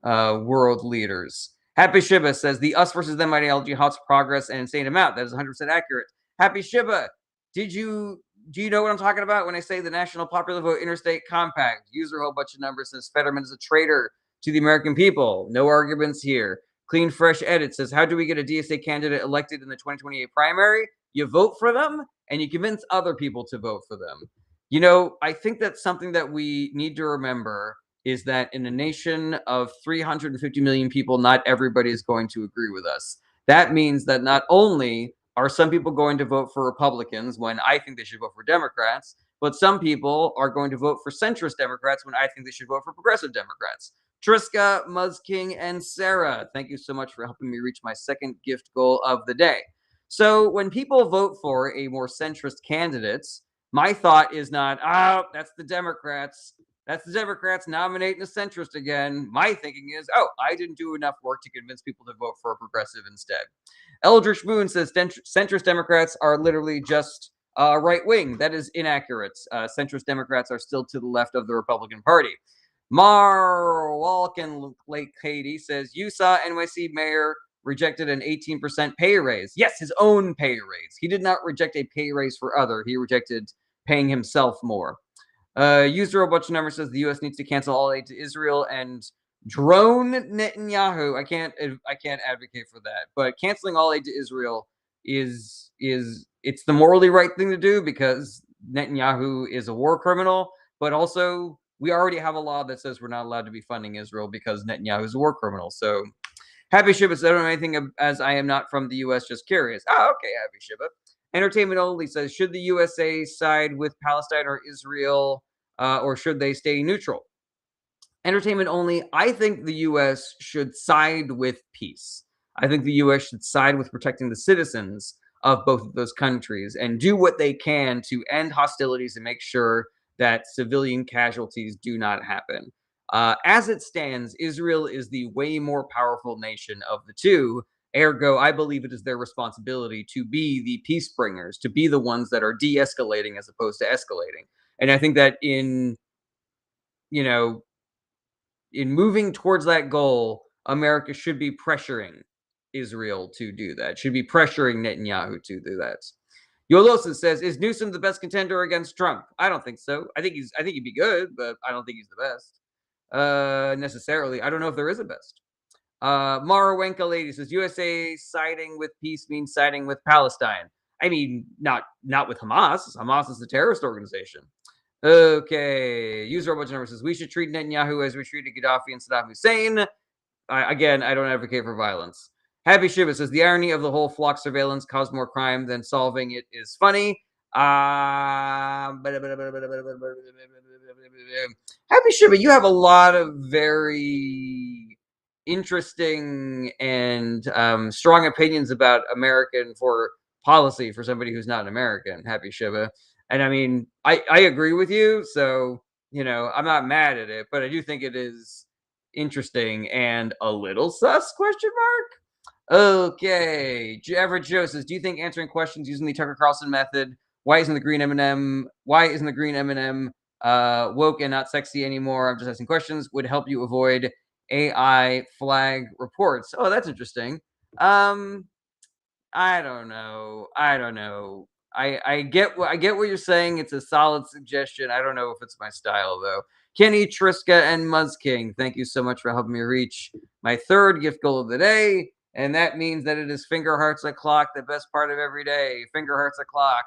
world leaders. Happy Shiba says, the us versus them ideology halts progress an insane amount. That is 100% accurate. Happy Shiba, did you do you know what I'm talking about when I say the National Popular Vote Interstate Compact? User a whole bunch of numbers, says Fetterman is a traitor to the American people. No arguments here. Clean Fresh Edit says, how do we get a DSA candidate elected in the 2028 primary? You vote for them and you convince other people to vote for them. You know, I think that's something that we need to remember, is that in a nation of 350 million people, not everybody is going to agree with us. That means that not only are some people going to vote for Republicans when I think they should vote for Democrats, but some people are going to vote for centrist Democrats when I think they should vote for progressive Democrats. Triska, Muzzking, and Sarah, thank you so much for helping me reach my second gift goal of the day. So when people vote for a more centrist candidate, my thought is not, oh, that's the Democrats. That's the Democrats nominating a centrist again. My thinking is, oh, I didn't do enough work to convince people to vote for a progressive instead. Eldritch Moon says centrist Democrats are literally just right wing. That is inaccurate. Centrist Democrats are still to the left of the Republican Party. Mar Walken Lake Katie says Utah NYC mayor rejected an 18% pay raise. Yes, his own pay raise. He did not reject a pay raise for other. He rejected paying himself more. User a bunch of numbers says the U.S. needs to cancel all aid to Israel and drone Netanyahu. I can't advocate for that, but canceling all aid to Israel is it's the morally right thing to do because Netanyahu is a war criminal, but also we already have a law that says we're not allowed to be funding Israel because Netanyahu is a war criminal. So Happy Shiba says, I don't know anything as I am not from the U.S. Just curious. Oh, okay, Happy Shiba. Entertainment Only says, should the USA side with Palestine or Israel, or should they stay neutral? Entertainment Only, I think the U.S. should side with peace. I think the U.S. should side with protecting the citizens of both of those countries and do what they can to end hostilities and make sure that civilian casualties do not happen. As it stands, Israel is the way more powerful nation of the two. Ergo, I believe it is their responsibility to be the peace bringers, to be the ones that are de-escalating as opposed to escalating. And I think that in, you know, in moving towards that goal, America should be pressuring Israel to do that. Should be pressuring Netanyahu to do that. Yolosa says, "Is Newsom the best contender against Trump?" I don't think so. I think he'd be good, but I don't think he's the best necessarily. I don't know if there is a best. Mara Wenka lady says, USA siding with peace means siding with Palestine. I mean, not with Hamas. Hamas is a terrorist organization. Okay. User Robot Number says, we should treat Netanyahu as we treated Gaddafi and Saddam Hussein. I don't advocate for violence. Happy Shiva says, the irony of the whole flock surveillance caused more crime than solving it is funny. Happy Shiva, you have a lot of very interesting and strong opinions about American for policy for somebody who's not an American. Happy Shiva. And I mean, I agree with you. So, I'm not mad at it, but I do think it is interesting and a little sus, question mark? Okay. Average Joe says, do you think answering questions using the Tucker Carlson method, why isn't the green M&M woke and not sexy anymore? I'm just asking questions, would help you avoid AI flag reports. Oh, that's interesting. I don't know. I get what you're saying. It's a solid suggestion. I don't know if it's my style though. Kenny, Triska, and Muzzking, thank you so much for helping me reach my third gift goal of the day. And that means that it is finger hearts o'clock, the best part of every day. Finger hearts o'clock.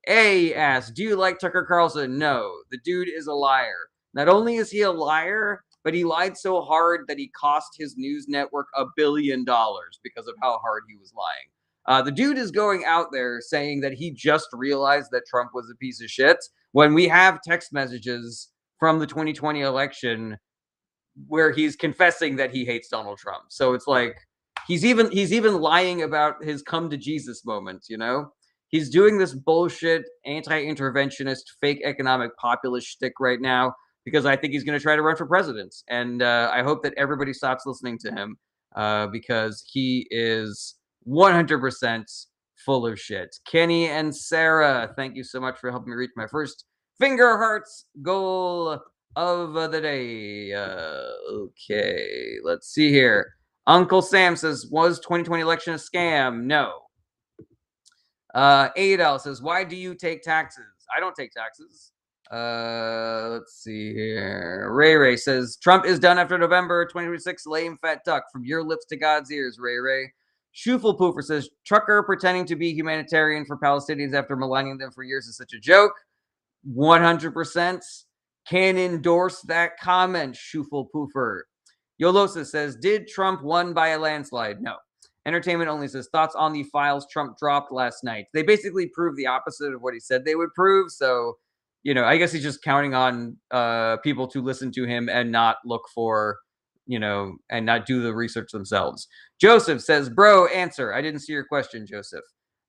A asks, do you like Tucker Carlson? No, the dude is a liar. Not only is he a liar, but he lied so hard that he cost his news network $1 billion because of how hard he was lying. The dude is going out there saying that he just realized that Trump was a piece of shit when we have text messages from the 2020 election where he's confessing that he hates Donald Trump. So it's like he's even lying about his come to Jesus moment, He's doing this bullshit anti-interventionist fake economic populist shtick right now because I think he's going to try to run for president. And I hope that everybody stops listening to him because he is 100% full of shit. Kenny and Sarah, thank you so much for helping me reach my first finger hearts goal of the day. Okay, let's see here. Uncle Sam says, was 2020 election a scam? No. Adel says, why do you take taxes? I don't take taxes. Let's see here. Ray Ray says, Trump is done after November 2026. Lame fat duck. From your lips to God's ears, Ray Ray. Shufel Poofer says, trucker pretending to be humanitarian for Palestinians after maligning them for years is such a joke. 100% can endorse that comment, Shufel Poofer. Yolosa says, did Trump won by a landslide? No. Entertainment Only says, thoughts on the files Trump dropped last night. They basically prove the opposite of what he said they would prove. So, I guess he's just counting on people to listen to him and not look for, and not do the research themselves. Joseph says, bro, answer. I didn't see your question, Joseph.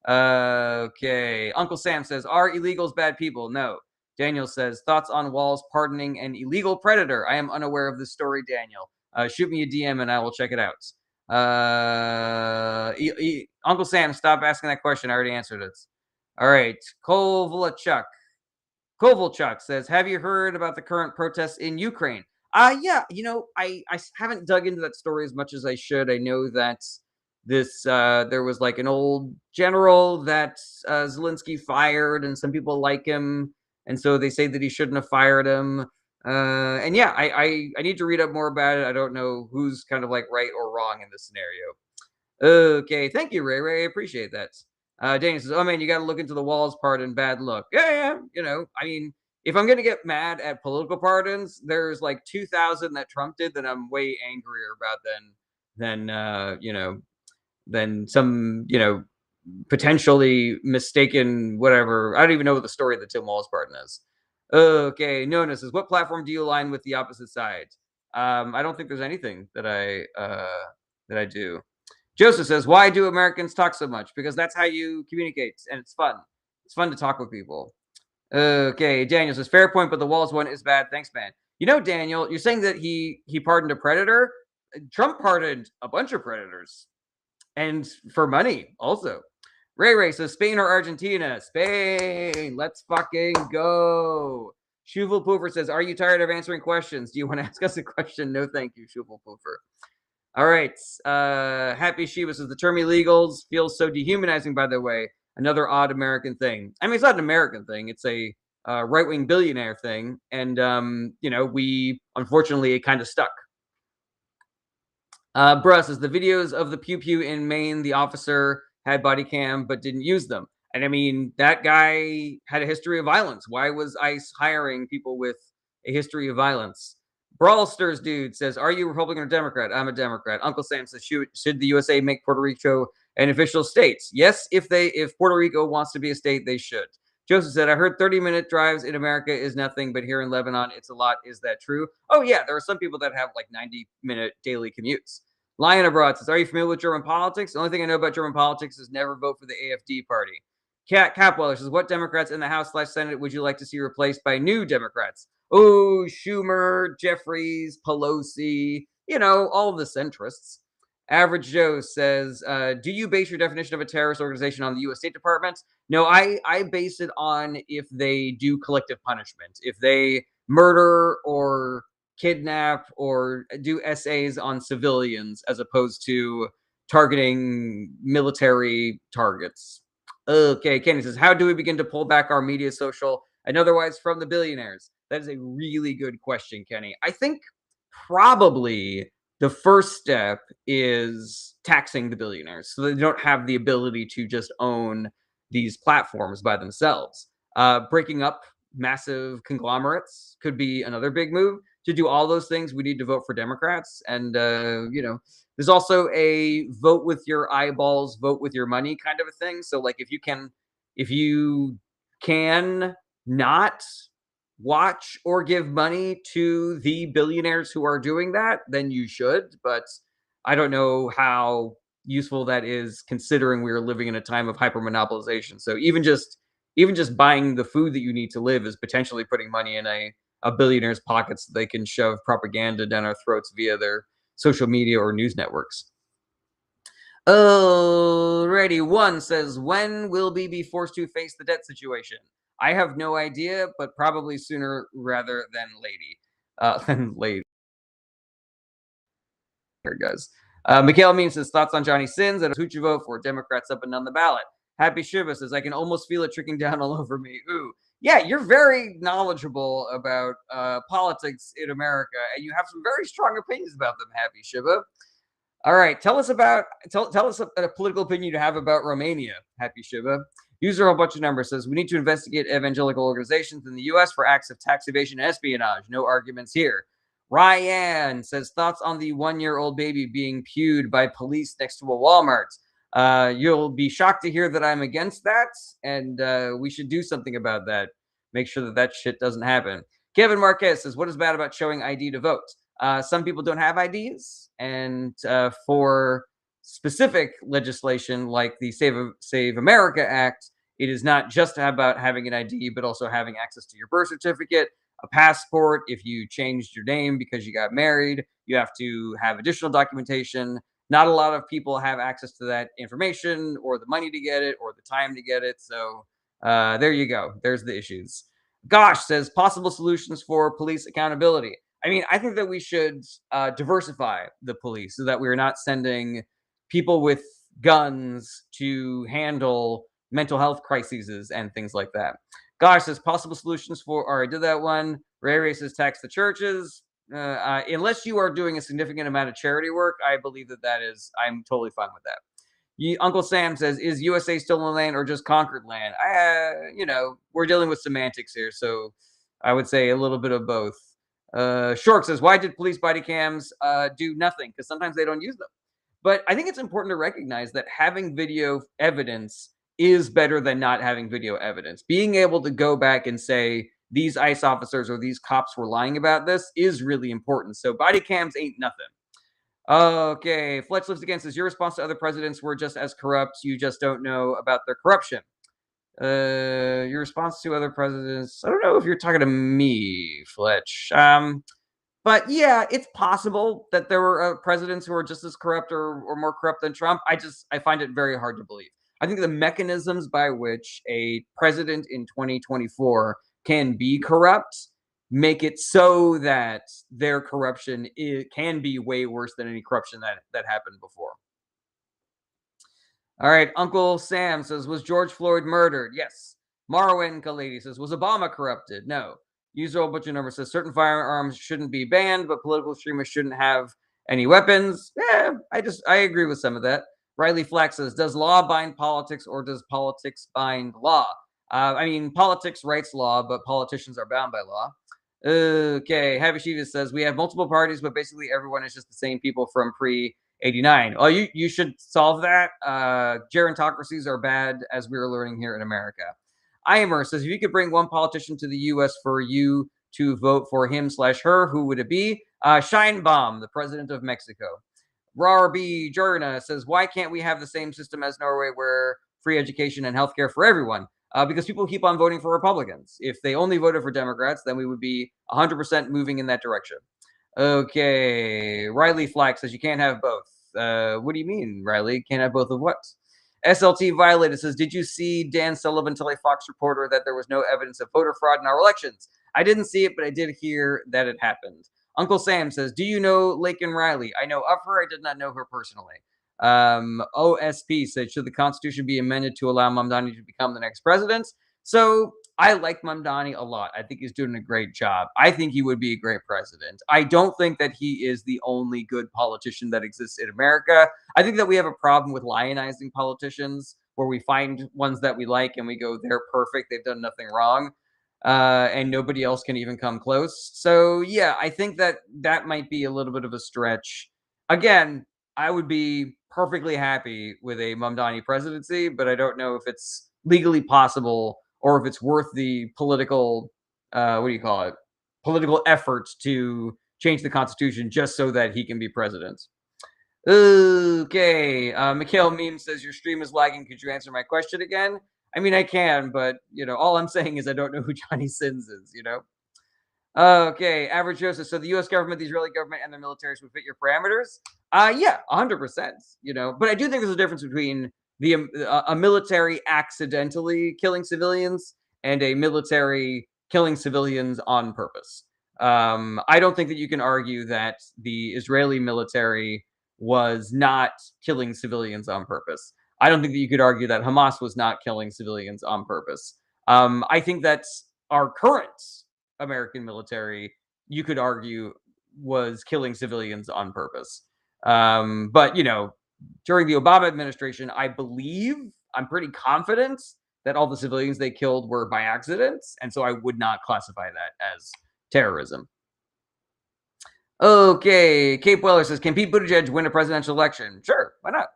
Okay. Uncle Sam says, are illegals bad people? No. Daniel says, thoughts on Walz pardoning an illegal predator? I am unaware of this story, Daniel. Shoot me a DM and I will check it out. Uncle Sam, stop asking that question. I already answered it. All right. Kovalchuk says, have you heard about the current protests in Ukraine? Yeah, I haven't dug into that story as much as I should. I know that there was like an old general that Zelensky fired, and some people like him, and so they say that he shouldn't have fired him. And yeah, I need to read up more about it. I don't know who's kind of like right or wrong in this scenario. Okay, thank you, Ray Ray. I appreciate that. Daniel says, "Oh man, you got to look into the Walz part and bad look." Yeah. I mean, if I'm gonna get mad at political pardons, there's like 2,000 that Trump did that I'm way angrier about than some potentially mistaken whatever. I don't even know what the story of the Tim Walz pardon is. Okay, Nona says, what platform do you align with the opposite side? I don't think there's anything that I do. Joseph says, why do Americans talk so much? Because that's how you communicate, and it's fun. It's fun to talk with people. Okay, Daniel says, fair point, but the Walz one is bad. Thanks, man. Daniel, you're saying that he pardoned a predator. Trump pardoned a bunch of predators, and for money also. Ray Ray says, Spain or Argentina? Spain. Let's fucking go. Shuval Poofer says, are you tired of answering questions? Do you want to ask us a question? No, thank you, Shuval Poofer. All right. Happy Shiva says, the term illegals feels so dehumanizing, by the way. Another odd American thing. I mean, it's not an American thing. It's a right-wing billionaire thing. And, we, unfortunately, it kind of stuck. Bruh says, the videos of the pew pew in Maine, the officer had body cam but didn't use them. And I mean, that guy had a history of violence. Why was ICE hiring people with a history of violence? Brawlsters dude says, are you Republican or Democrat? I'm a Democrat. Uncle Sam says, should the USA make Puerto Rico an official state? Yes, if Puerto Rico wants to be a state, they should. Joseph said, I heard 30-minute drives in America is nothing, but here in Lebanon, it's a lot. Is that true? Oh, yeah. There are some people that have like 90-minute daily commutes. Lion Abroad says, are you familiar with German politics? The only thing I know about German politics is never vote for the AfD party. Capweller says, what Democrats in the House/Senate would you like to see replaced by new Democrats? Oh, Schumer, Jeffries, Pelosi, all of the centrists. Average Joe says, do you base your definition of a terrorist organization on the U.S. State Department? No, I base it on if they do collective punishment. If they murder or kidnap or do essays on civilians as opposed to targeting military targets. Okay, Kenny says, how do we begin to pull back our media, social, and otherwise from the billionaires? That is a really good question, Kenny. I think probably the first step is taxing the billionaires so they don't have the ability to just own these platforms by themselves. Breaking up massive conglomerates could be another big move. To do all those things, we need to vote for Democrats. And, there's also a vote with your eyeballs, vote with your money kind of a thing. So, like, if you can not watch or give money to the billionaires who are doing that, then you should. But I don't know how useful that is, considering we are living in a time of hypermonopolization. So even just buying the food that you need to live is potentially putting money in a billionaire's pockets that they can shove propaganda down our throats via their social media or news networks. Alrighty, one says, when will we be forced to face the debt situation? I have no idea, but probably sooner rather than later. There, guys. Mikhail Means says, thoughts on Johnny Sins and who'd you vote for? Democrats up and down the ballot. Happy Shiva says, I can almost feel it trickling down all over me. Ooh. Yeah, you're very knowledgeable about politics in America, and you have some very strong opinions about them, Happy Shiva. All right, tell us a political opinion you have about Romania, Happy Shiva. User a whole bunch of numbers says we need to investigate evangelical organizations in the U.S. for acts of tax evasion and espionage. No arguments here. Ryan says thoughts on the 1-year-old baby being pewed by police next to a Walmart. You'll be shocked to hear that I'm against that, and we should do something about that. Make sure that that shit doesn't happen. Kevin Marquez says, what is bad about showing ID to vote? Some people don't have IDs, and for specific legislation like the Save America Act, it is not just about having an ID, but also having access to your birth certificate, a passport. If you changed your name because you got married, you have to have additional documentation. Not a lot of people have access to that information or the money to get it or the time to get it. So there you go. There's the issues. Gosh says possible solutions for police accountability. I mean, I think that we should diversify the police so that we're not sending people with guns to handle mental health crises and things like that. Gosh says possible solutions for, or I did that one. Ray Ray says tax the churches. Unless you are doing a significant amount of charity work, I believe I'm totally fine with that. Uncle Sam says, is USA stolen land or just conquered land? We're dealing with semantics here, so I would say a little bit of both. Shork says, why did police body cams do nothing? Because sometimes they don't use them. But I think it's important to recognize that having video evidence is better than not having video evidence. Being able to go back and say, these ICE officers or these cops were lying about this is really important. So body cams ain't nothing. Okay, Fletch lives again says your response to other presidents were just as corrupt. You just don't know about their corruption. Your response to other presidents. I don't know if you're talking to me, Fletch. But yeah, it's possible that there were presidents who are just as corrupt or more corrupt than Trump. I find it very hard to believe. I think the mechanisms by which a president in 2024 can be corrupt make it so that their corruption can be way worse than any corruption that happened before. All right, Uncle Sam says, was George Floyd murdered? Yes. Marwin Khalidi says, was Obama corrupted? No. User Butcher Number says, certain firearms shouldn't be banned, but political extremists shouldn't have any weapons. Yeah, I agree with some of that. Riley Flack says, does law bind politics or does politics bind law? Politics writes law, but politicians are bound by law. Okay, Happy Shiva says, we have multiple parties, but basically everyone is just the same people from pre-89. Oh, you should solve that. Gerontocracies are bad, as we are learning here in America. Imer says, if you could bring one politician to the U.S. for you to vote for him/her, who would it be? Sheinbaum, the president of Mexico. Rarby Jurna says, why can't we have the same system as Norway where free education and healthcare for everyone? Because people keep on voting for Republicans. If they only voted for Democrats, then we would be 100% moving in that direction. Okay. Riley Flack says, you can't have both. What do you mean, Riley? Can't have both of what? SLT Violated says, did you see Dan Sullivan tell a Fox reporter that there was no evidence of voter fraud in our elections? I didn't see it, but I did hear that it happened. Uncle Sam says, do you know Laken Riley? I know of her. I did not know her personally. OSP said, should the Constitution be amended to allow Mamdani to become the next president? So I like Mamdani a lot. I think he's doing a great job. I think he would be a great president. I don't think that he is the only good politician that exists in America. I think that we have a problem with lionizing politicians where we find ones that we like and we go, they're perfect. They've done nothing wrong. And nobody else can even come close. So yeah, I think that might be a little bit of a stretch. Again, I would be perfectly happy with a Mamdani presidency, but I don't know if it's legally possible or if it's worth the political, political efforts to change the Constitution just so that he can be president. Okay. Mikhail Meme says, your stream is lagging. Could you answer my question again? I mean, I can, but, all I'm saying is I don't know who Johnny Sins is, Okay, Average Joseph. So the U.S. government, the Israeli government, and the militaries would fit your parameters? Yeah, 100%. But I do think there's a difference between a military accidentally killing civilians and a military killing civilians on purpose. I don't think that you can argue that the Israeli military was not killing civilians on purpose. I don't think that you could argue that Hamas was not killing civilians on purpose. I think that our current American military, you could argue, was killing civilians on purpose. But during the Obama administration, I'm pretty confident that all the civilians they killed were by accidents, and so I would not classify that as terrorism. Okay, Cape Weller says, "Can Pete Buttigieg win a presidential election?" Sure, why not?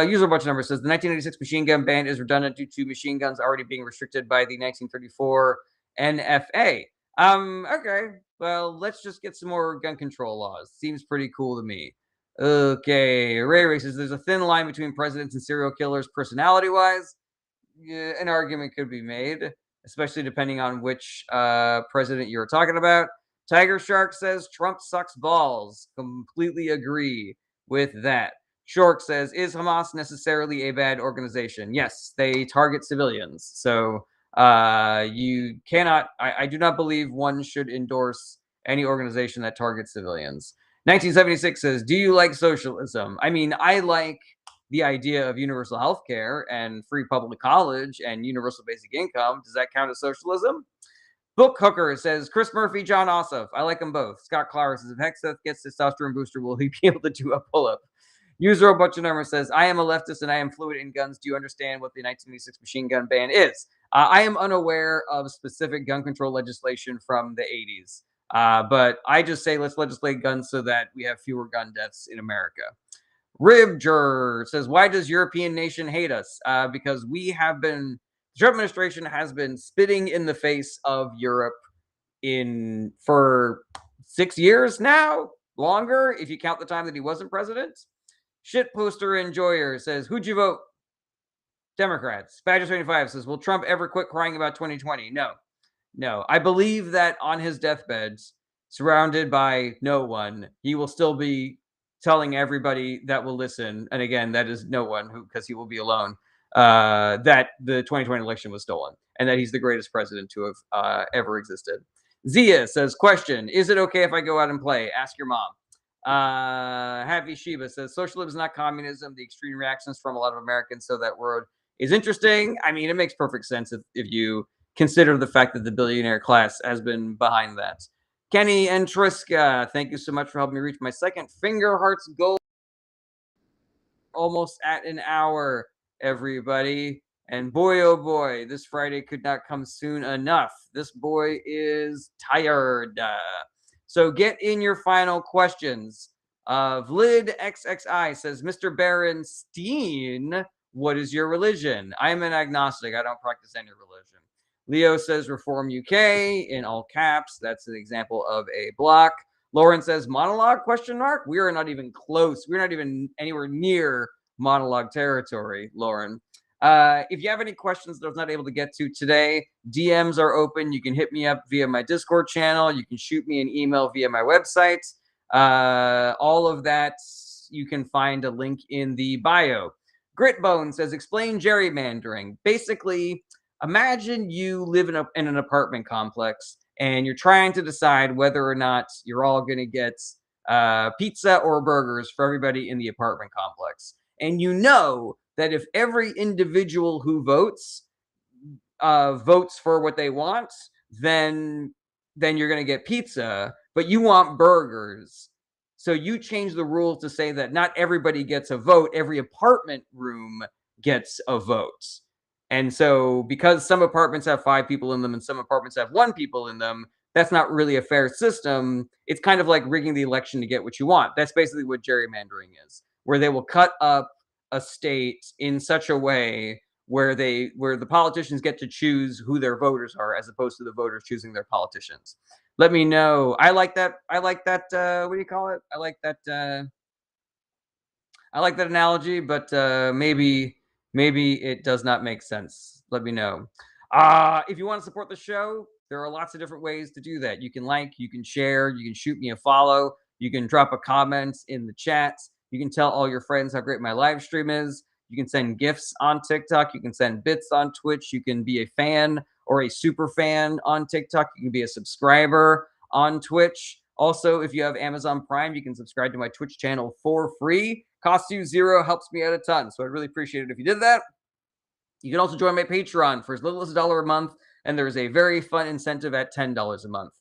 User bunch number says the 1986 machine gun ban is redundant due to machine guns already being restricted by the 1934 NFA. Okay, well, let's just get some more gun control laws. Seems pretty cool to me. Okay, Ray says there's a thin line between presidents and serial killers personality-wise. Yeah, an argument could be made, especially depending on which president you're talking about. Tiger Shark says Trump sucks balls. Completely agree with that. Shork says, is Hamas necessarily a bad organization? Yes, they target civilians. So you cannot, I do not believe one should endorse any organization that targets civilians. 1976 says, do you like socialism? I mean, I like the idea of universal health care and free public college and universal basic income. Does that count as socialism? Book Hooker says Chris Murphy, John Ossoff. I like them both. Scott Clara says if Hexeth gets testosterone booster, will he be able to do a pull-up? User a bunch of numbers says I am a leftist and I am fluid in guns. Do you understand what the 1986 machine gun ban is? I am unaware of specific gun control legislation from the 80s, but I just say let's legislate guns so that we have fewer gun deaths in America. Ribger says, why does European nation hate us? Because the Trump administration has been spitting in the face of Europe for 6 years now, longer, if you count the time that he wasn't president. Shit poster enjoyer says, who'd you vote? Democrats. Badger75 says, will Trump ever quit crying about 2020? No. I believe that on his deathbed, surrounded by no one, he will still be telling everybody that will listen, and again, that is no one, because he will be alone, that the 2020 election was stolen and that he's the greatest president to have ever existed. Zia says, question, is it okay if I go out and play? Ask your mom. Happy Shiba says, socialism is not communism. The extreme reactions from a lot of Americans, so that word is interesting. I mean, it makes perfect sense if you consider the fact that the billionaire class has been behind that. Kenny and Triska, thank you so much for helping me reach my second Finger Hearts goal. Almost at an hour, everybody. And boy, oh boy, this Friday could not come soon enough. This boy is tired. So get in your final questions. Vlad XXI says, Mr. Berenstein, what is your religion? I'm an agnostic. I don't practice any religion. Leo says Reform UK in all caps. That's an example of a block. Lauren says monologue ? We are not even close. We're not even anywhere near monologue territory, Lauren. If you have any questions that I was not able to get to today, DMs are open. You can hit me up via my Discord channel. You can shoot me an email via my website. All of that, you can find a link in the bio. Gritbone says, explain gerrymandering. Basically, imagine you live in an apartment complex and you're trying to decide whether or not you're all going to get pizza or burgers for everybody in the apartment complex. And you know that if every individual who votes for what they want, then you're going to get pizza, but you want burgers. So you change the rules to say that not everybody gets a vote. Every apartment room gets a vote. And so because some apartments have 5 people in them and some apartments have 1 people in them, that's not really a fair system. It's kind of like rigging the election to get what you want. That's basically what gerrymandering is, where they will cut up a state in such a way where the politicians get to choose who their voters are as opposed to the voters choosing their politicians. Let me know. I like that. What do you call it? I like that analogy, but maybe it does not make sense. Let me know. If you want to support the show, there are lots of different ways to do that. You can like, you can share, you can shoot me a follow, you can drop a comment in the chat. You can tell all your friends how great my live stream is. You can send gifts on TikTok. You can send bits on Twitch. You can be a fan or a super fan on TikTok. You can be a subscriber on Twitch. Also, if you have Amazon Prime, you can subscribe to my Twitch channel for free. Costs you zero, helps me out a ton. So I'd really appreciate it if you did that. You can also join my Patreon for as little as $1 a month, and there's a very fun incentive at $10 a month.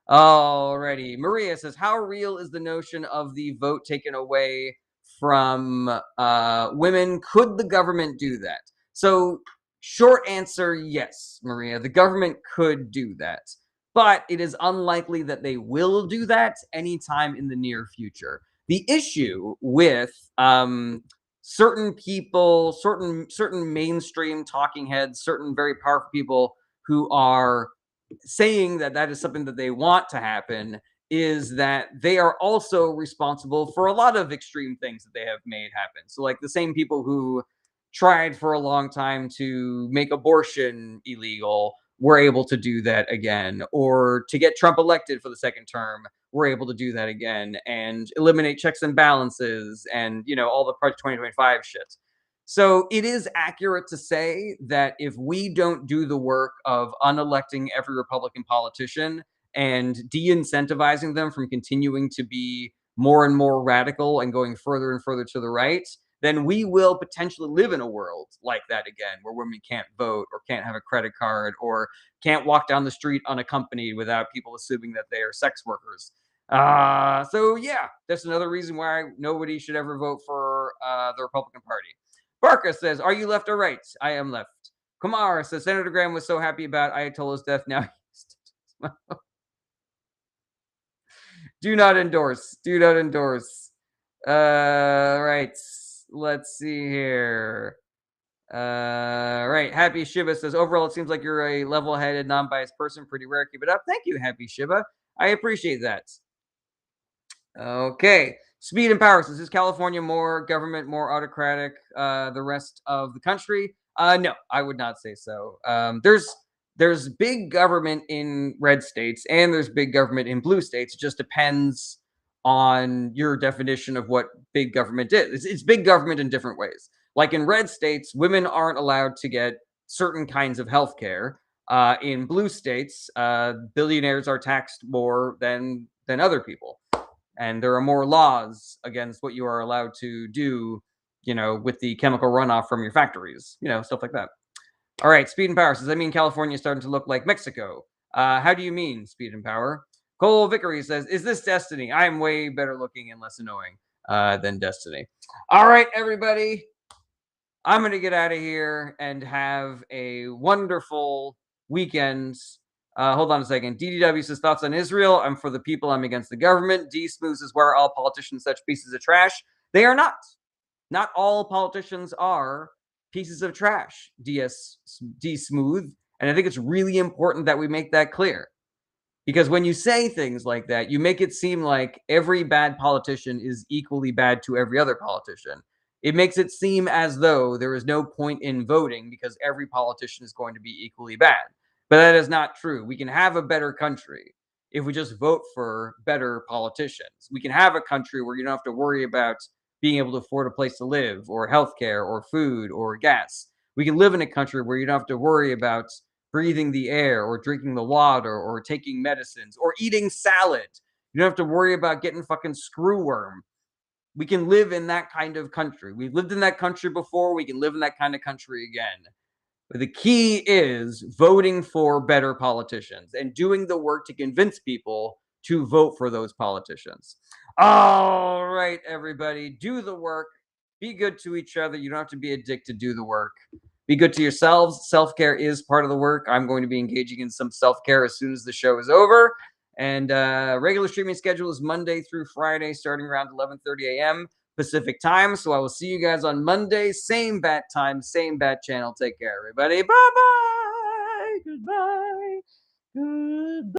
Alrighty. Maria says, how real is the notion of the vote taken away from women? Could the government do that? So, short answer, yes, Maria. The government could do that. But it is unlikely that they will do that anytime in the near future. The issue with certain people, certain mainstream talking heads, certain very powerful people who are saying that that is something that they want to happen is that they are also responsible for a lot of extreme things that they have made happen. So like the same people who tried for a long time to make abortion illegal were able to do that again, or to get Trump elected for the second term we're able to do that again, and eliminate checks and balances and all the Project 2025 shit. So it is accurate to say that if we don't do the work of unelecting every Republican politician and de-incentivizing them from continuing to be more and more radical and going further and further to the right, then we will potentially live in a world like that again, where women can't vote or can't have a credit card or can't walk down the street unaccompanied without people assuming that they are sex workers. So yeah, that's another reason why nobody should ever vote for the Republican Party. Barca says, "Are you left or right?" I am left. Kumar says, "Senator Graham was so happy about Ayatollah's death. Now, do not endorse. Do not endorse." Right. Let's see here. Right. Happy Shiba says, "Overall, it seems like you're a level-headed, non-biased person. Pretty rare. Keep it up." Thank you, Happy Shiba. I appreciate that. Okay. Speed and power says, is California more government, more autocratic, the rest of the country? No, I would not say so. There's big government in red states and there's big government in blue states. It just depends on your definition of what big government is. It's big government in different ways. Like in red states, women aren't allowed to get certain kinds of health care. In blue states, billionaires are taxed more than other people, and there are more laws against what you are allowed to do, with the chemical runoff from your factories, stuff like that. All right, Speed and Power says, I mean, California is starting to look like Mexico. How do you mean, Speed and Power? Cole Vickery says, is this Destiny? I am way better looking and less annoying than Destiny. All right, everybody. I'm going to get out of here and have a wonderful weekend. Hold on a second. DDW says, thoughts on Israel? I'm for the people. I'm against the government. D Smooth says, where are all politicians such pieces of trash? They are not. Not all politicians are pieces of trash, D Smooth. And I think it's really important that we make that clear. Because when you say things like that, you make it seem like every bad politician is equally bad to every other politician. It makes it seem as though there is no point in voting because every politician is going to be equally bad. But that is not true. We can have a better country if we just vote for better politicians. We can have a country where you don't have to worry about being able to afford a place to live or healthcare or food or gas. We can live in a country where you don't have to worry about breathing the air or drinking the water or taking medicines or eating salad. You don't have to worry about getting fucking screwworm. We can live in that kind of country. We've lived in that country before. We can live in that kind of country again. But the key is voting for better politicians and doing the work to convince people to vote for those politicians. All right, everybody, do the work. Be good to each other. You don't have to be a dick to do the work. Be good to yourselves. Self-care is part of the work. I'm going to be engaging in some self-care as soon as the show is over. And regular streaming schedule is Monday through Friday, starting around 11:30 a.m. Pacific time. So I will see you guys on Monday. Same bat time, same bat channel. Take care, everybody. Bye-bye. Goodbye. Goodbye.